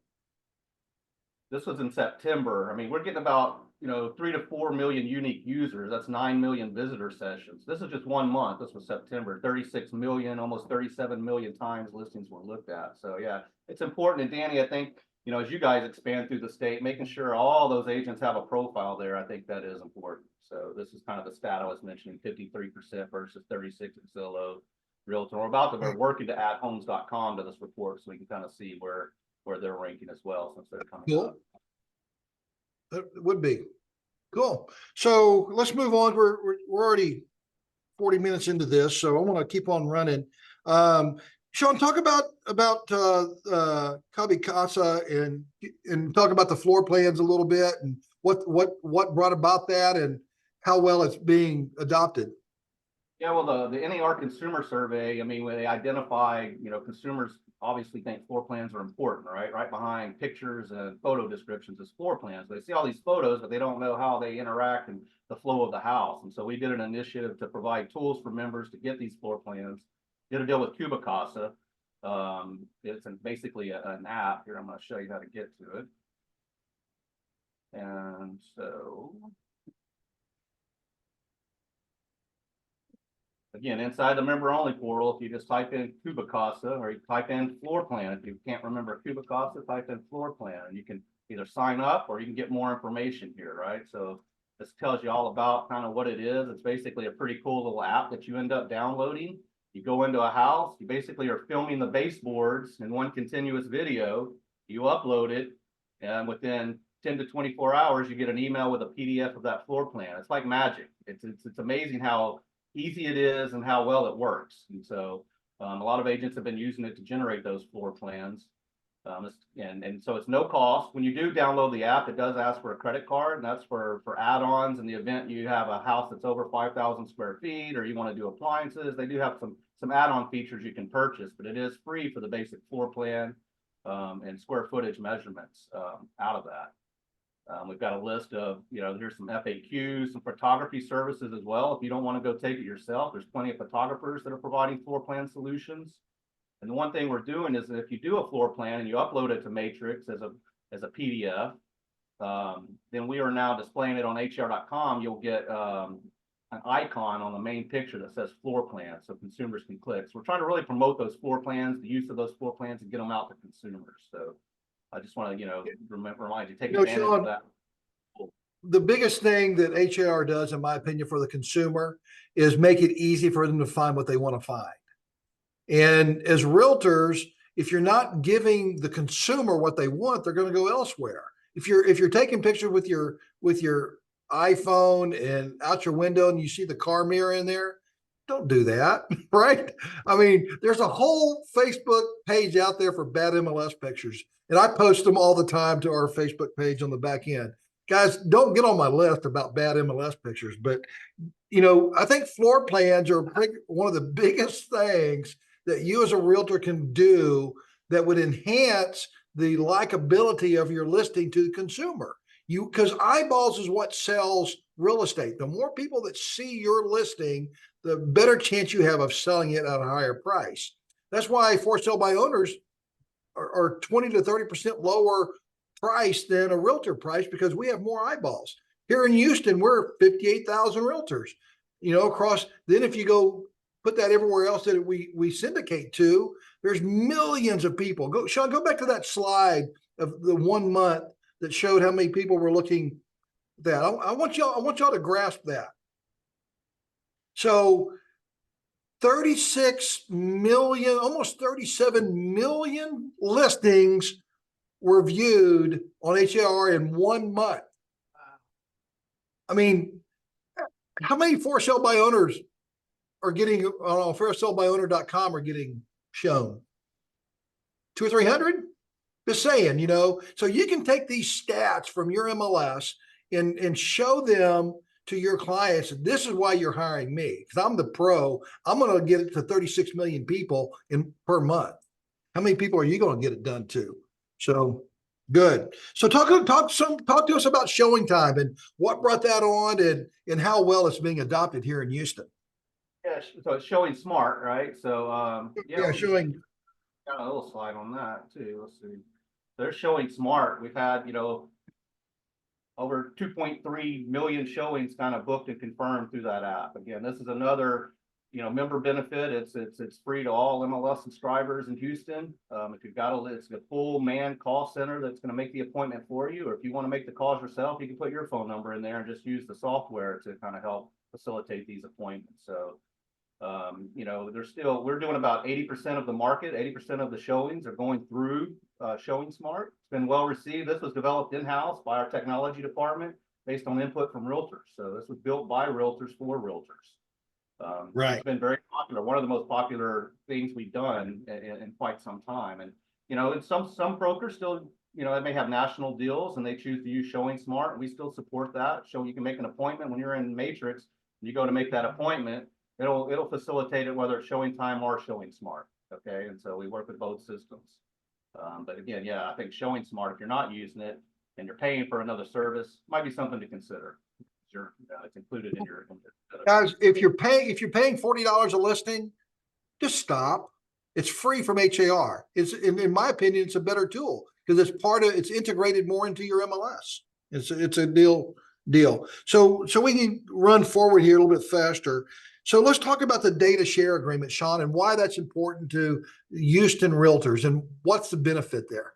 This was in September. I mean, we're getting about, 3 to 4 million unique users. That's 9 million visitor sessions. This is just 1 month. This was September. 36 million, almost 37 million times listings were looked at. So yeah, it's important. And Danny, I think, as you guys expand through the state, making sure all those agents have a profile there, I think that is important. So this is kind of the stat I was mentioning, 53% versus 36% at Zillow. Realtor. We're working to add homes.com to this report so we can kind of see where they're ranking as well, since they're coming up. That would be cool. So let's move on. We're already 40 minutes into this, so I want to keep on running. Sean, talk about Cubby Casa and talk about the floor plans a little bit and what brought about that and how well it's being adopted. Yeah, well, the NAR consumer survey, I mean, when they identify, consumers obviously think floor plans are important, right? Right behind pictures and photo descriptions is floor plans. They see all these photos, but they don't know how they interact and the flow of the house. And so we did an initiative to provide tools for members to get these floor plans. Did a deal with Cubicasa. It's basically an app. Here, I'm going to show you how to get to it. And so, again, inside the member-only portal, if you just type in Cubicasa or you type in floor plan, if you can't remember Cubicasa, type in floor plan, and you can either sign up or you can get more information here, right? So this tells you all about kind of what it is. It's basically a pretty cool little app that you end up downloading. You go into a house, you basically are filming the baseboards in one continuous video, you upload it, and within 10 to 24 hours, you get an email with a PDF of that floor plan. It's like magic. It's amazing how easy it is and how well it works. And so a lot of agents have been using it to generate those floor plans. And so it's no cost. When you do download the app, it does ask for a credit card, and that's for add-ons in the event you have a house that's over 5,000 square feet or you want to do appliances. They do have some add-on features you can purchase, but it is free for the basic floor plan and square footage measurements out of that. We've got a list of, here's some FAQs, some photography services as well. If you don't want to go take it yourself, there's plenty of photographers that are providing floor plan solutions. And the one thing we're doing is that if you do a floor plan and you upload it to Matrix as a PDF, then we are now displaying it on HR.com. You'll get an icon on the main picture that says floor plan, so consumers can click. So we're trying to really promote those floor plans, the use of those floor plans, and get them out to consumers. So I just want to, remind you, take advantage of that. the biggest thing that HAR does, in my opinion, for the consumer is make it easy for them to find what they want to find. And as realtors, if you're not giving the consumer what they want, they're going to go elsewhere. If you're taking pictures with your iPhone and out your window and you see the car mirror in there, don't do that, right? I mean, there's a whole Facebook page out there for bad MLS pictures, and I post them all the time to our Facebook page on the back end. Guys, don't get on my list about bad MLS pictures, but I think floor plans are one of the biggest things that you as a realtor can do that would enhance the likability of your listing to the consumer. Because eyeballs is what sells real estate. The more people that see your listing, the better chance you have of selling it at a higher price. That's why for sale by owners are 20 to 30% lower price than a realtor price, because we have more eyeballs. Here in Houston, we're 58,000 realtors, across. Then if you go put that everywhere else that we syndicate to, there's millions of people. Sean, go back to that slide of the 1 month that showed how many people were looking at that. I want y'all to grasp that. So 36 million, almost 37 million listings were viewed on HAR in 1 month. I mean, how many for sale by owners are getting on foresalebyowner.com are getting shown? 200 or 300? Just saying, so you can take these stats from your MLS and show them to your clients. This is why you're hiring me, because I'm the pro. I'm going to get it to 36 million people per month. How many people are you going to get it done to? So good. So talk to us about showing time and what brought that on and how well it's being adopted here in Houston. Yeah, so it's showing smart, right? So Showing. Got a little slide on that too. Let's see. They're showing smart. We've had, over 2.3 million showings kind of booked and confirmed through that app. Again, this is another, member benefit. It's free to all MLS subscribers in Houston. If you've got it's a full man call center that's going to make the appointment for you, or if you want to make the calls yourself, you can put your phone number in there and just use the software to kind of help facilitate these appointments. So, we're doing about 80% of the market, 80% of the showings are going through Showing Smart. It's been well received. This was developed in-house by our technology department based on input from realtors. So this was built by realtors for realtors. Right. It's been very popular. One of the most popular things we've done in quite some time. And, and some brokers still, they may have national deals and they choose to use Showing Smart. We still support that. So you can make an appointment when you're in Matrix, you go to make that appointment. It'll facilitate it whether it's Showing Time or Showing Smart. Okay, and so we work with both systems. But again, I think Showing Smart, if you're not using it and you're paying for another service, might be something to consider. It's included in your. Guys, if you're paying $40 a listing, just stop. It's free from HAR. It's in my opinion, it's a better tool because it's integrated more into your MLS. It's a deal. So we can run forward here a little bit faster. So let's talk about the data share agreement, Sean, and why that's important to Houston realtors and what's the benefit there.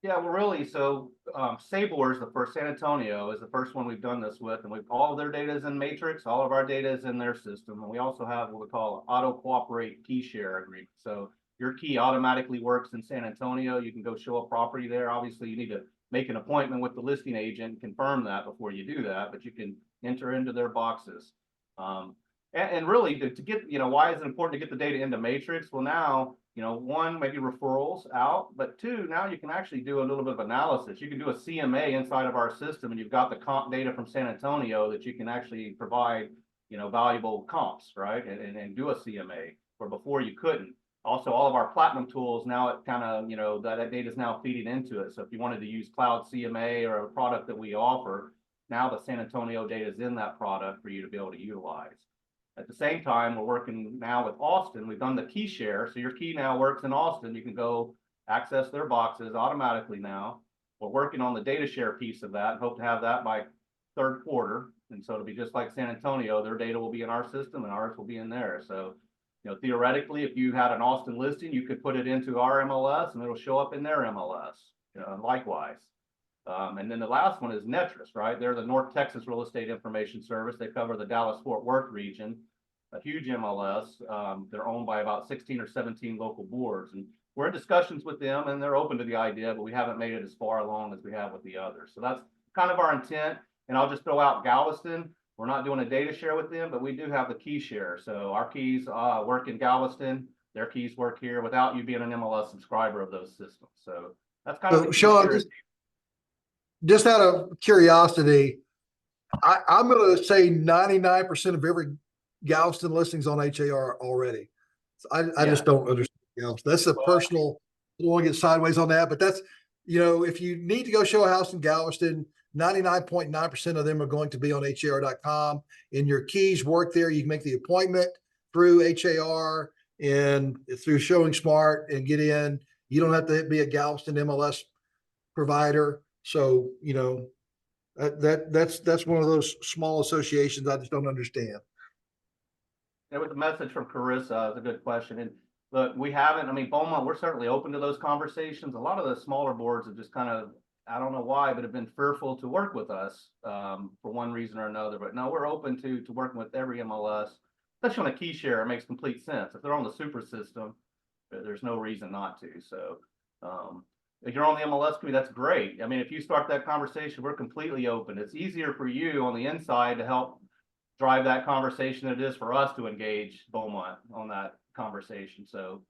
Yeah, well, really, so Sabor is the first. San Antonio is the first one we've done this with, and all of their data is in Matrix. All of our data is in their system, and we also have what we call auto cooperate key share agreement. So your key automatically works in San Antonio. You can go show a property there. Obviously, you need to make an appointment with the listing agent, confirm that before you do that, but you can enter into their boxes. And really to get, why is it important to get the data into Matrix? Well, now, one, maybe referrals out, but two, now you can actually do a little bit of analysis. You can do a CMA inside of our system, and you've got the comp data from San Antonio that you can actually provide, valuable comps, right? And do a CMA where before you couldn't. Also, all of our platinum tools now, it kind of, that data is now feeding into it. So if you wanted to use Cloud CMA or a product that we offer, now the San Antonio data is in that product for you to be able to utilize. At the same time, we're working now with Austin. We've done the key share. So your key now works in Austin. You can go access their boxes automatically now. We're working on the data share piece of that. Hope to have that by third quarter. And so it'll be just like San Antonio. Their data will be in our system and ours will be in there. So, theoretically, if you had an Austin listing, you could put it into our MLS and it'll show up in their MLS, likewise. And then the last one is Netris, right? They're the North Texas Real Estate Information Service. They cover the Dallas-Fort Worth region, a huge MLS. They're owned by about 16 or 17 local boards. And we're in discussions with them, and they're open to the idea, but we haven't made it as far along as we have with the others. So that's kind of our intent. And I'll just throw out Galveston. We're not doing a data share with them, but we do have the key share. So our keys work in Galveston. Their keys work here without you being an MLS subscriber of those systems. So that's kind of So the key Sean, share. just out of curiosity, I'm going to say 99% of every Galveston listings on HAR already. So I just don't understand. That's a personal, I don't want to get sideways on that, but that's, if you need to go show a house in Galveston, 99.9% of them are going to be on HAR.com, and your keys work there. You can make the appointment through HAR and through Showing Smart and get in. You don't have to be a Galveston MLS provider. So, that's one of those small associations I just don't understand. There was a message from Carissa. It's a good question. And look, we haven't, I mean, Beaumont, we're certainly open to those conversations. A lot of the smaller boards have just kind of, I don't know why, but have been fearful to work with us for one reason or another. But no, we're open to working with every MLS, especially on a key share. It makes complete sense. If they're on the super system, there's no reason not to. So if you're on the MLS committee, that's great. I mean, if you start that conversation, we're completely open. It's easier for you on the inside to help drive that conversation than it is for us to engage Beaumont on that conversation. So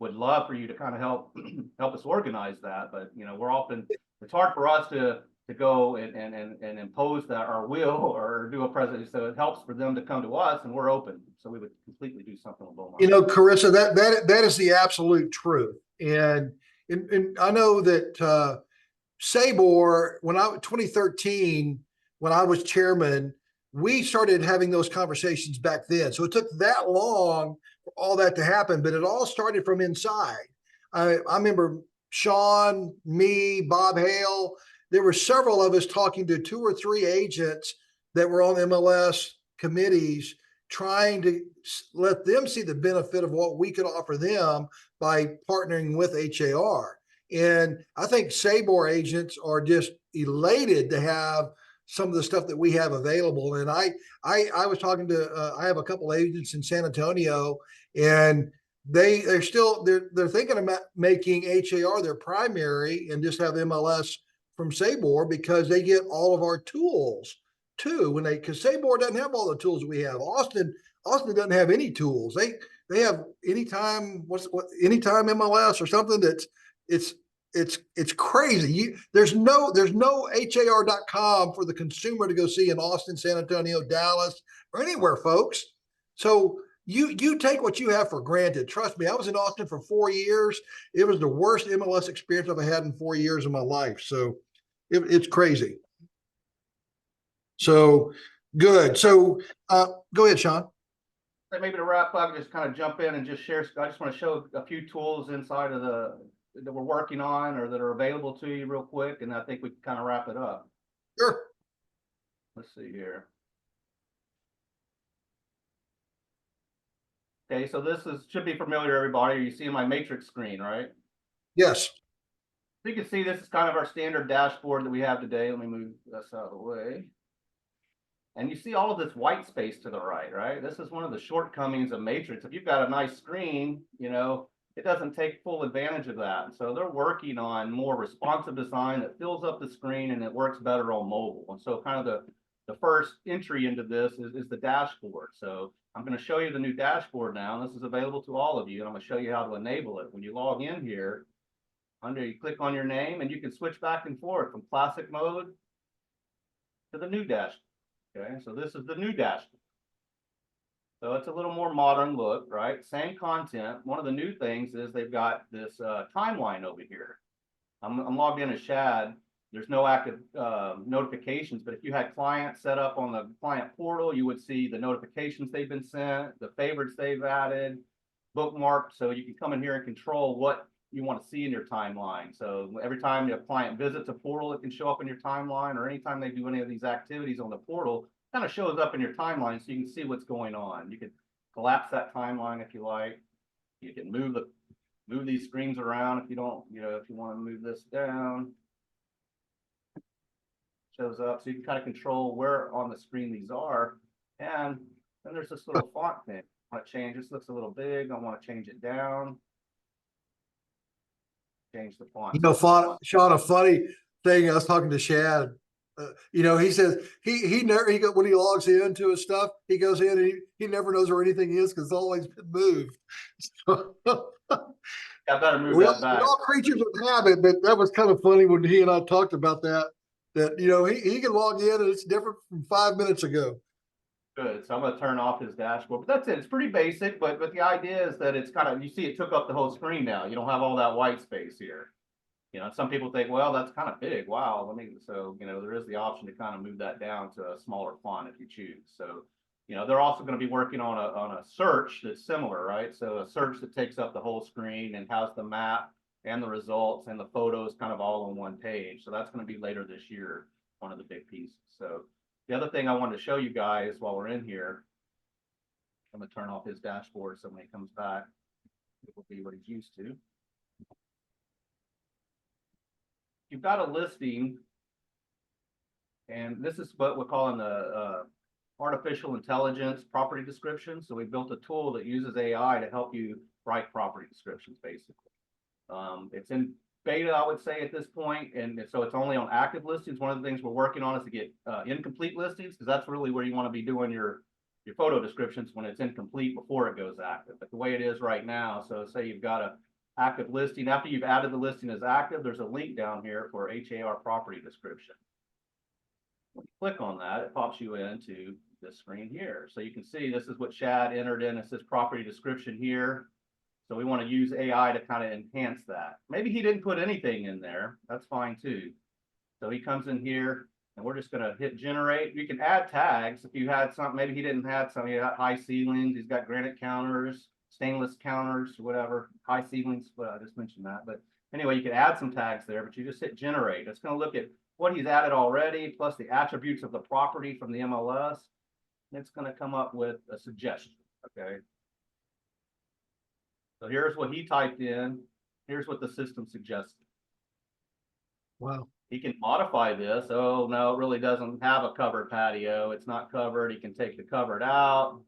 would love for you to kind of help us organize that. But we're often, it's hard for us to go and impose that our will or do a president. So it helps for them to come to us, and we're open. So we would completely do something with Beaumont. Carissa, that is the absolute truth. And I know that Sabor, 2013, when I was chairman, we started having those conversations back then. So it took that long for all that to happen, but it all started from inside. I remember Sean, me, Bob Hale, there were several of us talking to 2 or 3 agents that were on MLS committees, trying to let them see the benefit of what we could offer them by partnering with HAR. And I think Sabor agents are just elated to have some of the stuff that we have available. And I was talking to, I have a couple agents in San Antonio, and they're thinking about making HAR their primary and just have MLS from Sabor, because they get all of our tools too. Because Sabor doesn't have all the tools we have. Austin doesn't have any tools. They have anytime MLS or something it's crazy. There's no HAR.com for the consumer to go see in Austin, San Antonio, Dallas, or anywhere, folks. So you take what you have for granted. Trust me, I was in Austin for 4 years. It was the worst MLS experience I've had in 4 years of my life. So it's crazy. So good. So go ahead, Sean. Maybe to wrap up, just kind of jump in and just share. I just want to show a few tools inside of that we're working on or that are available to you real quick, and I think we can kind of wrap it up. Sure. Let's see here. Okay, so this should be familiar to everybody. You see my matrix screen, right? Yes. So you can see this is kind of our standard dashboard that we have today. Let me move this out of the way. And you see all of this white space to the right? This is one of the shortcomings of matrix. If you've got a nice screen, it doesn't take full advantage of that. So they're working on more responsive design that fills up the screen and it works better on mobile. And so kind of the first entry into this is the dashboard. So I'm going to show you the new dashboard now. This is available to all of you, and I'm going to show you how to enable it. When you log in here, you click on your name, and you can switch back and forth from classic mode to the new dashboard. Okay, so this is the new dashboard. So it's a little more modern look, right? Same content. One of the new things is they've got this timeline over here. I'm logged in as Shad. There's no active notifications, but if you had clients set up on the client portal, you would see the notifications they've been sent, the favorites they've added, bookmarked, so you can come in here and control what you want to see in your timeline. So every time a client visits a portal, it can show up in your timeline, or anytime they do any of these activities on the portal, it kind of shows up in your timeline so you can see what's going on. You can collapse that timeline if you like. You can move these screens around if you don't, if you want to move this down. shows up, so you can kind of control where on the screen these are. And then there's this little font thing. I want to change, this looks a little big, I want to change it down. Change the font. You know, Sean, a funny thing, I was talking to Shad. You know, he says he never when he logs into his stuff, he goes in and he never knows where anything is because it's always been moved. So, I better move we're that back. all creatures of habit, but that was kind of funny when he and I talked about that. That you know he can log in and it's different from 5 minutes ago. Good. So I'm going to turn off his dashboard, but that's it. It's pretty basic, but the idea is that it's kind of, you see it took up the whole screen now. You don't have all that white space here. You know, some people think, well, that's kind of big. Wow. So, you know, there is the option to kind of move that down to a smaller font if you choose. So, you know, they're also going to be working on a search that's similar, right? So a search that takes up the whole screen and has the map and the results and the photos kind of all on one page. So that's going to be later this year, one of the big pieces. So the other thing I wanted to show you guys while we're in here, I'm going to turn off his dashboard so when he comes back, it will be what he's used to. You've got a listing, and this is what we're calling the artificial intelligence property description. So we built a tool that uses AI to help you write property descriptions, basically. It's in beta, I would say, at this point, and so it's only on active listings. One of the things we're working on is to get incomplete listings, because that's really where you want to be doing your photo descriptions when it's incomplete before it goes active. But the way it is right now, so say you've got a active listing. After you've added the listing as active, there's a link down here for HAR property description. When you click on that, it pops you into this screen here. So you can see this is what Shad entered in. It says property description here. So we want to use AI to kind of enhance that. Maybe he didn't put anything in there. That's fine too. So he comes in here and we're just going to hit generate. You can add tags if you had something. Maybe he didn't have something. He got high ceilings. He's got granite counters, stainless counters, whatever, high ceilings. Well, I just mentioned that. But anyway, you can add some tags there, but you just hit generate. It's going to look at what he's added already, plus the attributes of the property from the MLS. And it's going to come up with a suggestion. Okay. So here's what he typed in. Here's what the system suggested. Wow. He can modify this. Oh, no, it really doesn't have a covered patio. It's not covered. He can take the covered out.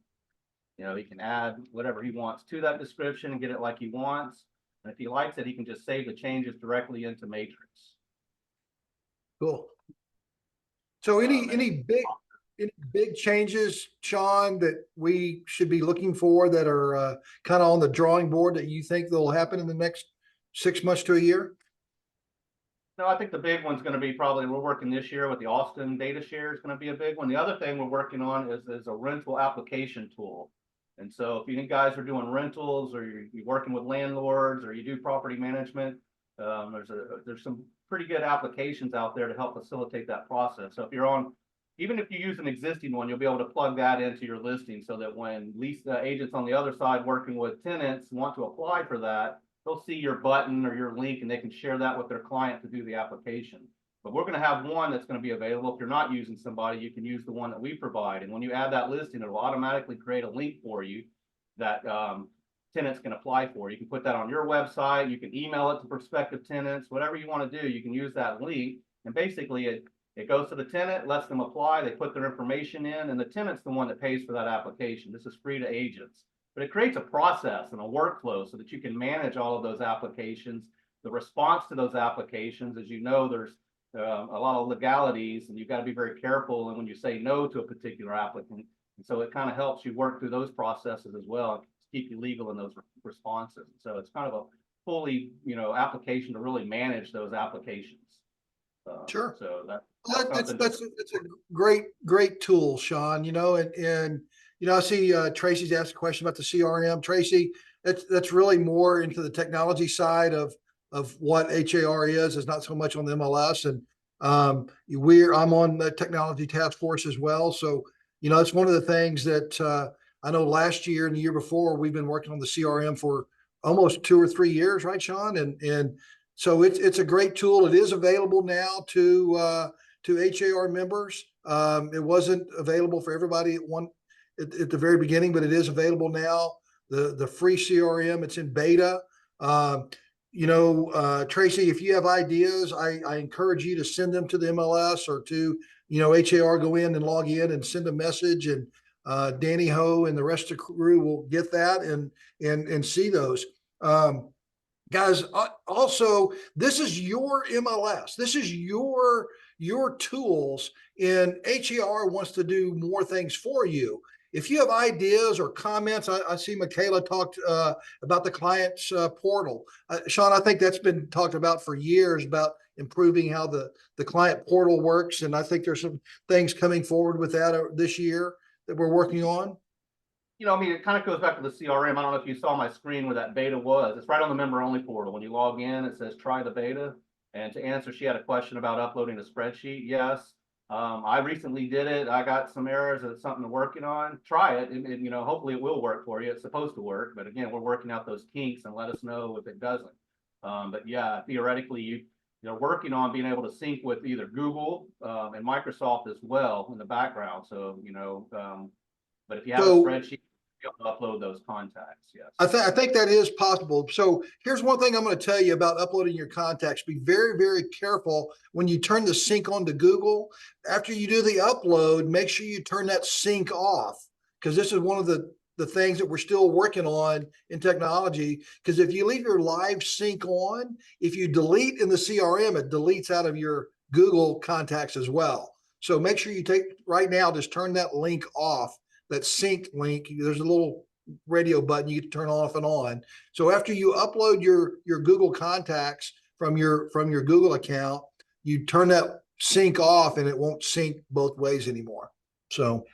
You know, he can add whatever he wants to that description and get it like he wants. And if he likes it, he can just save the changes directly into Matrix. Cool. So any big changes, Sean, that we should be looking for that are kind of on the drawing board that you think will happen in the next 6 months to a year? No, I think the big one's going to be probably, we're working this year with the Austin data share is going to be a big one. The other thing we're working on is a rental application tool. And so if you guys are doing rentals or you're working with landlords or you do property management, there's some pretty good applications out there to help facilitate that process. So if you're on, even if you use an existing one, you'll be able to plug that into your listing so that when lease agents on the other side working with tenants want to apply for that, they'll see your button or your link and they can share that with their client to do the application. But we're going to have one that's going to be available. If you're not using somebody, you can use the one that we provide. And when you add that listing, it will automatically create a link for you that tenants can apply for. You can put that on your website. You can email it to prospective tenants. Whatever you want to do, you can use that link. And basically, it goes to the tenant, lets them apply. They put their information in, and the tenant's the one that pays for that application. This is free to agents. But it creates a process and a workflow so that you can manage all of those applications. The response to those applications, as you know, there's a lot of legalities, and you've got to be very careful. And when you say no to a particular applicant, and so it kind of helps you work through those processes as well, and keep you legal in those responses. So it's kind of a fully, application to really manage those applications. Sure. So that's a great tool, Sean. And I see Tracy's asked a question about the CRM. Tracy, that's really more into the technology side of what HAR is not so much on the MLS. And I'm on the technology task force as well. So, it's one of the things that I know last year and the year before, we've been working on the CRM for almost 2 or 3 years, right, Sean? And so it's a great tool. It is available now to HAR members. It wasn't available for everybody at the very beginning, but it is available now. The free CRM, it's in beta. Tracy, if you have ideas, I encourage you to send them to the MLS or to, HAR, go in and log in and send a message, and Danny Ho and the rest of the crew will get that and see those. Guys, also, this is your MLS. This is your tools, and HAR wants to do more things for you. If you have ideas or comments, I see Michaela talked about the client's portal. Sean, I think that's been talked about for years about improving how the client portal works. And I think there's some things coming forward with that this year that we're working on. It kind of goes back to the CRM. I don't know if you saw my screen where that beta was. It's right on the member only portal. When you log in, it says try the beta. And to answer, she had a question about uploading a spreadsheet. Yes. I recently did it. I got some errors. It's something we're working on. Try it, and hopefully it will work for you. It's supposed to work, but again, we're working out those kinks, and let us know if it doesn't. But yeah, theoretically, you're working on being able to sync with either Google and Microsoft as well in the background. So but if you have a spreadsheet, you'll upload those contacts. Yes, I think that is possible. So here's one thing I'm going to tell you about uploading your contacts. Be very, very careful when you turn the sync on to Google. After you do the upload, make sure you turn that sync off, because this is one of the things that we're still working on in technology. Because if you leave your live sync on, if you delete in the CRM, it deletes out of your Google contacts as well. So make sure you right now, just turn that link off. That sync link, there's a little radio button you can turn off and on. So after you upload your Google contacts from your Google account, you turn that sync off, and it won't sync both ways anymore. So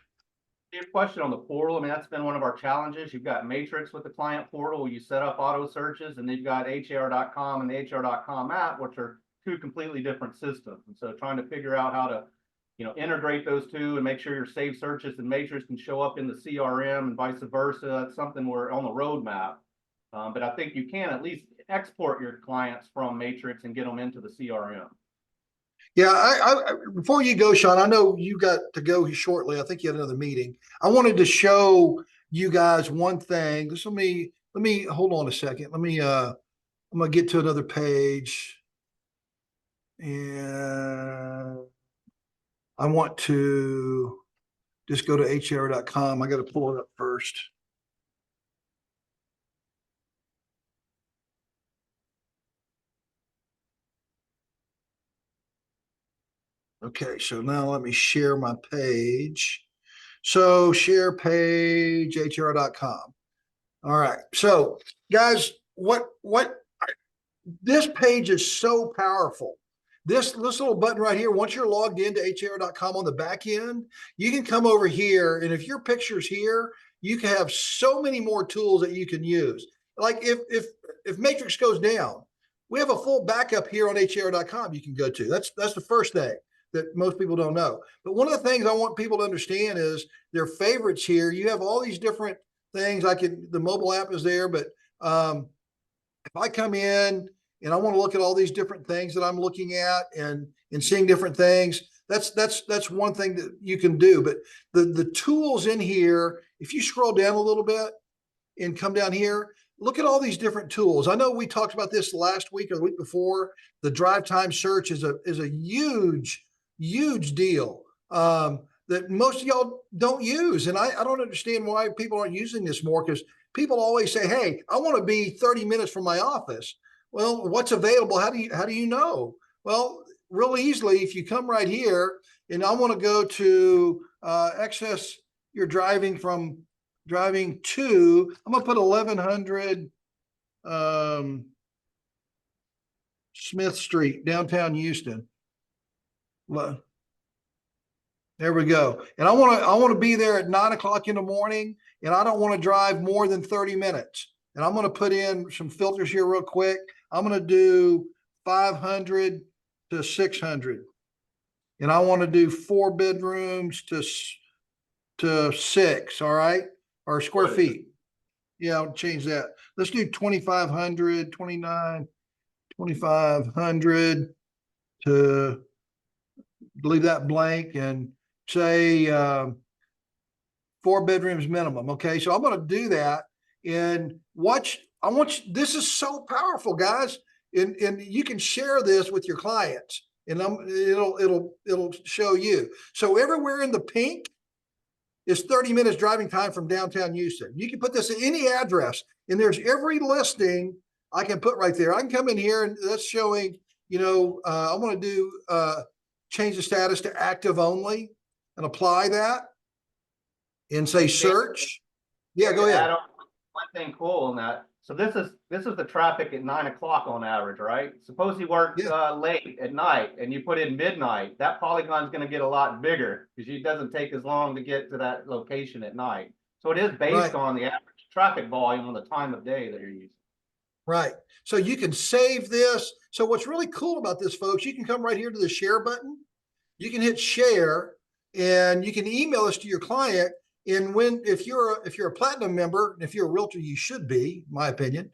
your question on the portal, that's been one of our challenges. You've got Matrix with the client portal where you set up auto searches, and they've got HAR.com and the HAR.com app, which are two completely different systems. And so trying to figure out how to integrate those two and make sure your saved searches and Matrix can show up in the CRM and vice versa. That's something we're on the roadmap. But I think you can at least export your clients from Matrix and get them into the CRM. Yeah, I before you go, Sean, I know you got to go shortly. I think you had another meeting. I wanted to show you guys one thing. Just let me hold on a second. I'm gonna get to another page, and I want to just go to HR.com. I got to pull it up first. Okay, so now let me share my page. So share page, HR.com. All right. So guys, this page is so powerful. This little button right here, once you're logged into HAR.com on the back end, you can come over here, and if your picture's here, you can have so many more tools that you can use. Like if Matrix goes down, we have a full backup here on HAR.com you can go to. That's the first thing that most people don't know. But one of the things I want people to understand is their favorites here. You have all these different things. The mobile app is there, but if I come in and I want to look at all these different things that I'm looking at and seeing different things, that's one thing that you can do. But the tools in here, if you scroll down a little bit and come down here, look at all these different tools. I know we talked about this last week or the week before. The drive time search is a huge deal that most of y'all don't use. And I don't understand why people aren't using this more, because people always say, hey, I want to be 30 minutes from my office. Well, what's available? How do you know? Well, real easily, if you come right here and I want to go to excess, you're driving to, I'm going to put 1100 Smith Street, downtown Houston. Well, there we go. And I want to be there at 9 o'clock in the morning, and I don't want to drive more than 30 minutes. And I'm going to put in some filters here real quick. I'm going to do 500 to 600. And I want to do 4 bedrooms to 6. All right. Or square feet. Yeah, I'll change that. Let's do 2,500, 2,500 to leave that blank and say 4 bedrooms minimum. Okay. So I'm going to do that, and watch. This is so powerful, guys. and you can share this with your clients, and it'll show you. So everywhere in the pink is 30 minutes driving time from downtown Houston. You can put this at any address, and there's every listing I can put right there. I can come in here and that's showing, I want to do change the status to active only and apply that and say search. Yeah, go ahead. One thing cool in that. So this is the traffic at 9 o'clock on average, right? Suppose you work late at night and you put in midnight. That polygon is going to get a lot bigger because it doesn't take as long to get to that location at night. So it is based on the average traffic volume on the time of day that you're using. Right. So you can save this. So what's really cool about this, folks, you can come right here to the share button. You can hit share and you can email this to your client. And if you're a platinum member, and if you're a realtor, you should be, in my opinion,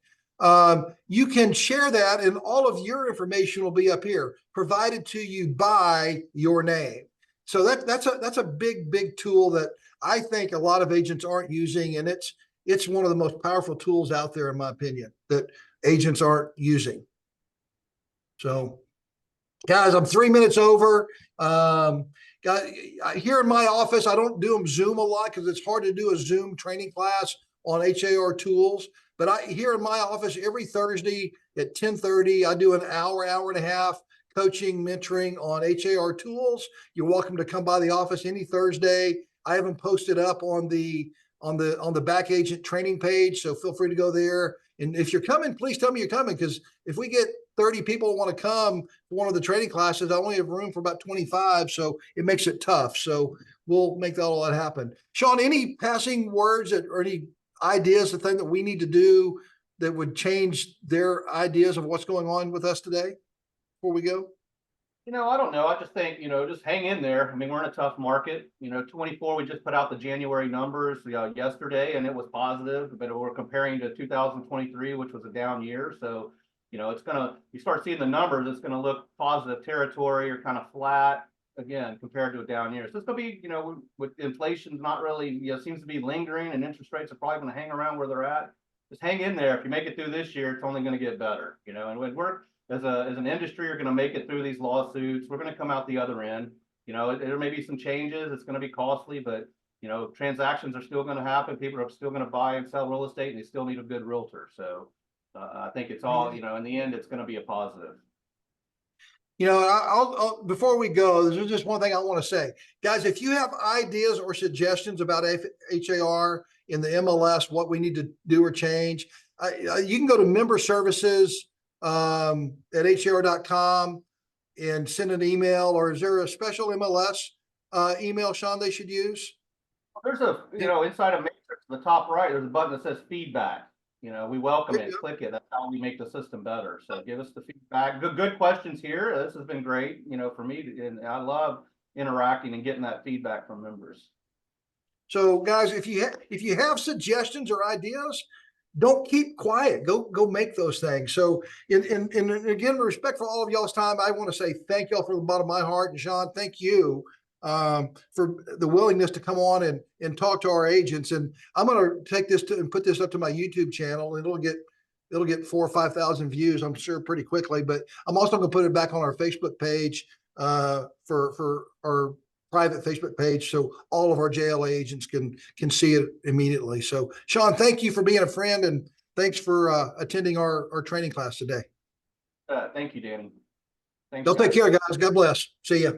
you can share that and all of your information will be up here provided to you by your name. So that's a big tool that I think a lot of agents aren't using. And it's one of the most powerful tools out there, in my opinion, that agents aren't using. So guys, I'm 3 minutes over. Here in my office, I don't do them Zoom a lot because it's hard to do a Zoom training class on HAR tools. But here in my office, every Thursday at 10:30, I do an hour and a half coaching, mentoring on HAR tools. You're welcome to come by the office any Thursday. I haven't posted up on the back agent training page, so feel free to go there. And if you're coming, please tell me you're coming, because if we get 30 people want to come to one of the training classes, I only have room for about 25, so it makes it tough. So we'll make all that happen. Sean, any passing words or any ideas, the thing that we need to do that would change their ideas of what's going on with us today before we go? I don't know. I just think, just hang in there. I mean, we're in a tough market. 24, we just put out the January numbers yesterday, and it was positive, but we're comparing to 2023, which was a down year. So, you start seeing the numbers, it's going to look positive territory or kind of flat again, compared to a down year. So it's going to be, with inflation's not really, seems to be lingering, and interest rates are probably going to hang around where they're at. Just hang in there. If you make it through this year, it's only going to get better, and when we're, as an industry, are going to make it through these lawsuits. We're going to come out the other end. There may be some changes. It's going to be costly, but transactions are still going to happen. People are still going to buy and sell real estate, and they still need a good realtor. So I think it's all, in the end, it's going to be a positive. I'll before we go, there's just one thing I want to say, guys. If you have ideas or suggestions about HAR in the MLS, what we need to do or change, you can go to member services at har.com and send an email. Or is there a special MLS email, Sean, they should use? There's a, inside of Matrix, the top right, there's a button that says feedback. We welcome it. Click it. That's how we make the system better. So give us the feedback. Good questions here. This has been great, for me, and I love interacting and getting that feedback from members. So guys, if you have suggestions or ideas, don't keep quiet. Go make those things. So, and again, with respect for all of y'all's time, I want to say thank y'all from the bottom of my heart. And Sean, thank you for the willingness to come on and talk to our agents. And I'm going to take this and put this up to my YouTube channel. It'll get 4,000 or 5,000 views, I'm sure, pretty quickly. But I'm also going to put it back on our Facebook page for our private Facebook page, so all of our JLA agents can see it immediately. So Sean, thank you for being a friend, and thanks for attending our training class today. Thank you, Danny. Thanks. Y'all take care, guys. God bless. See ya.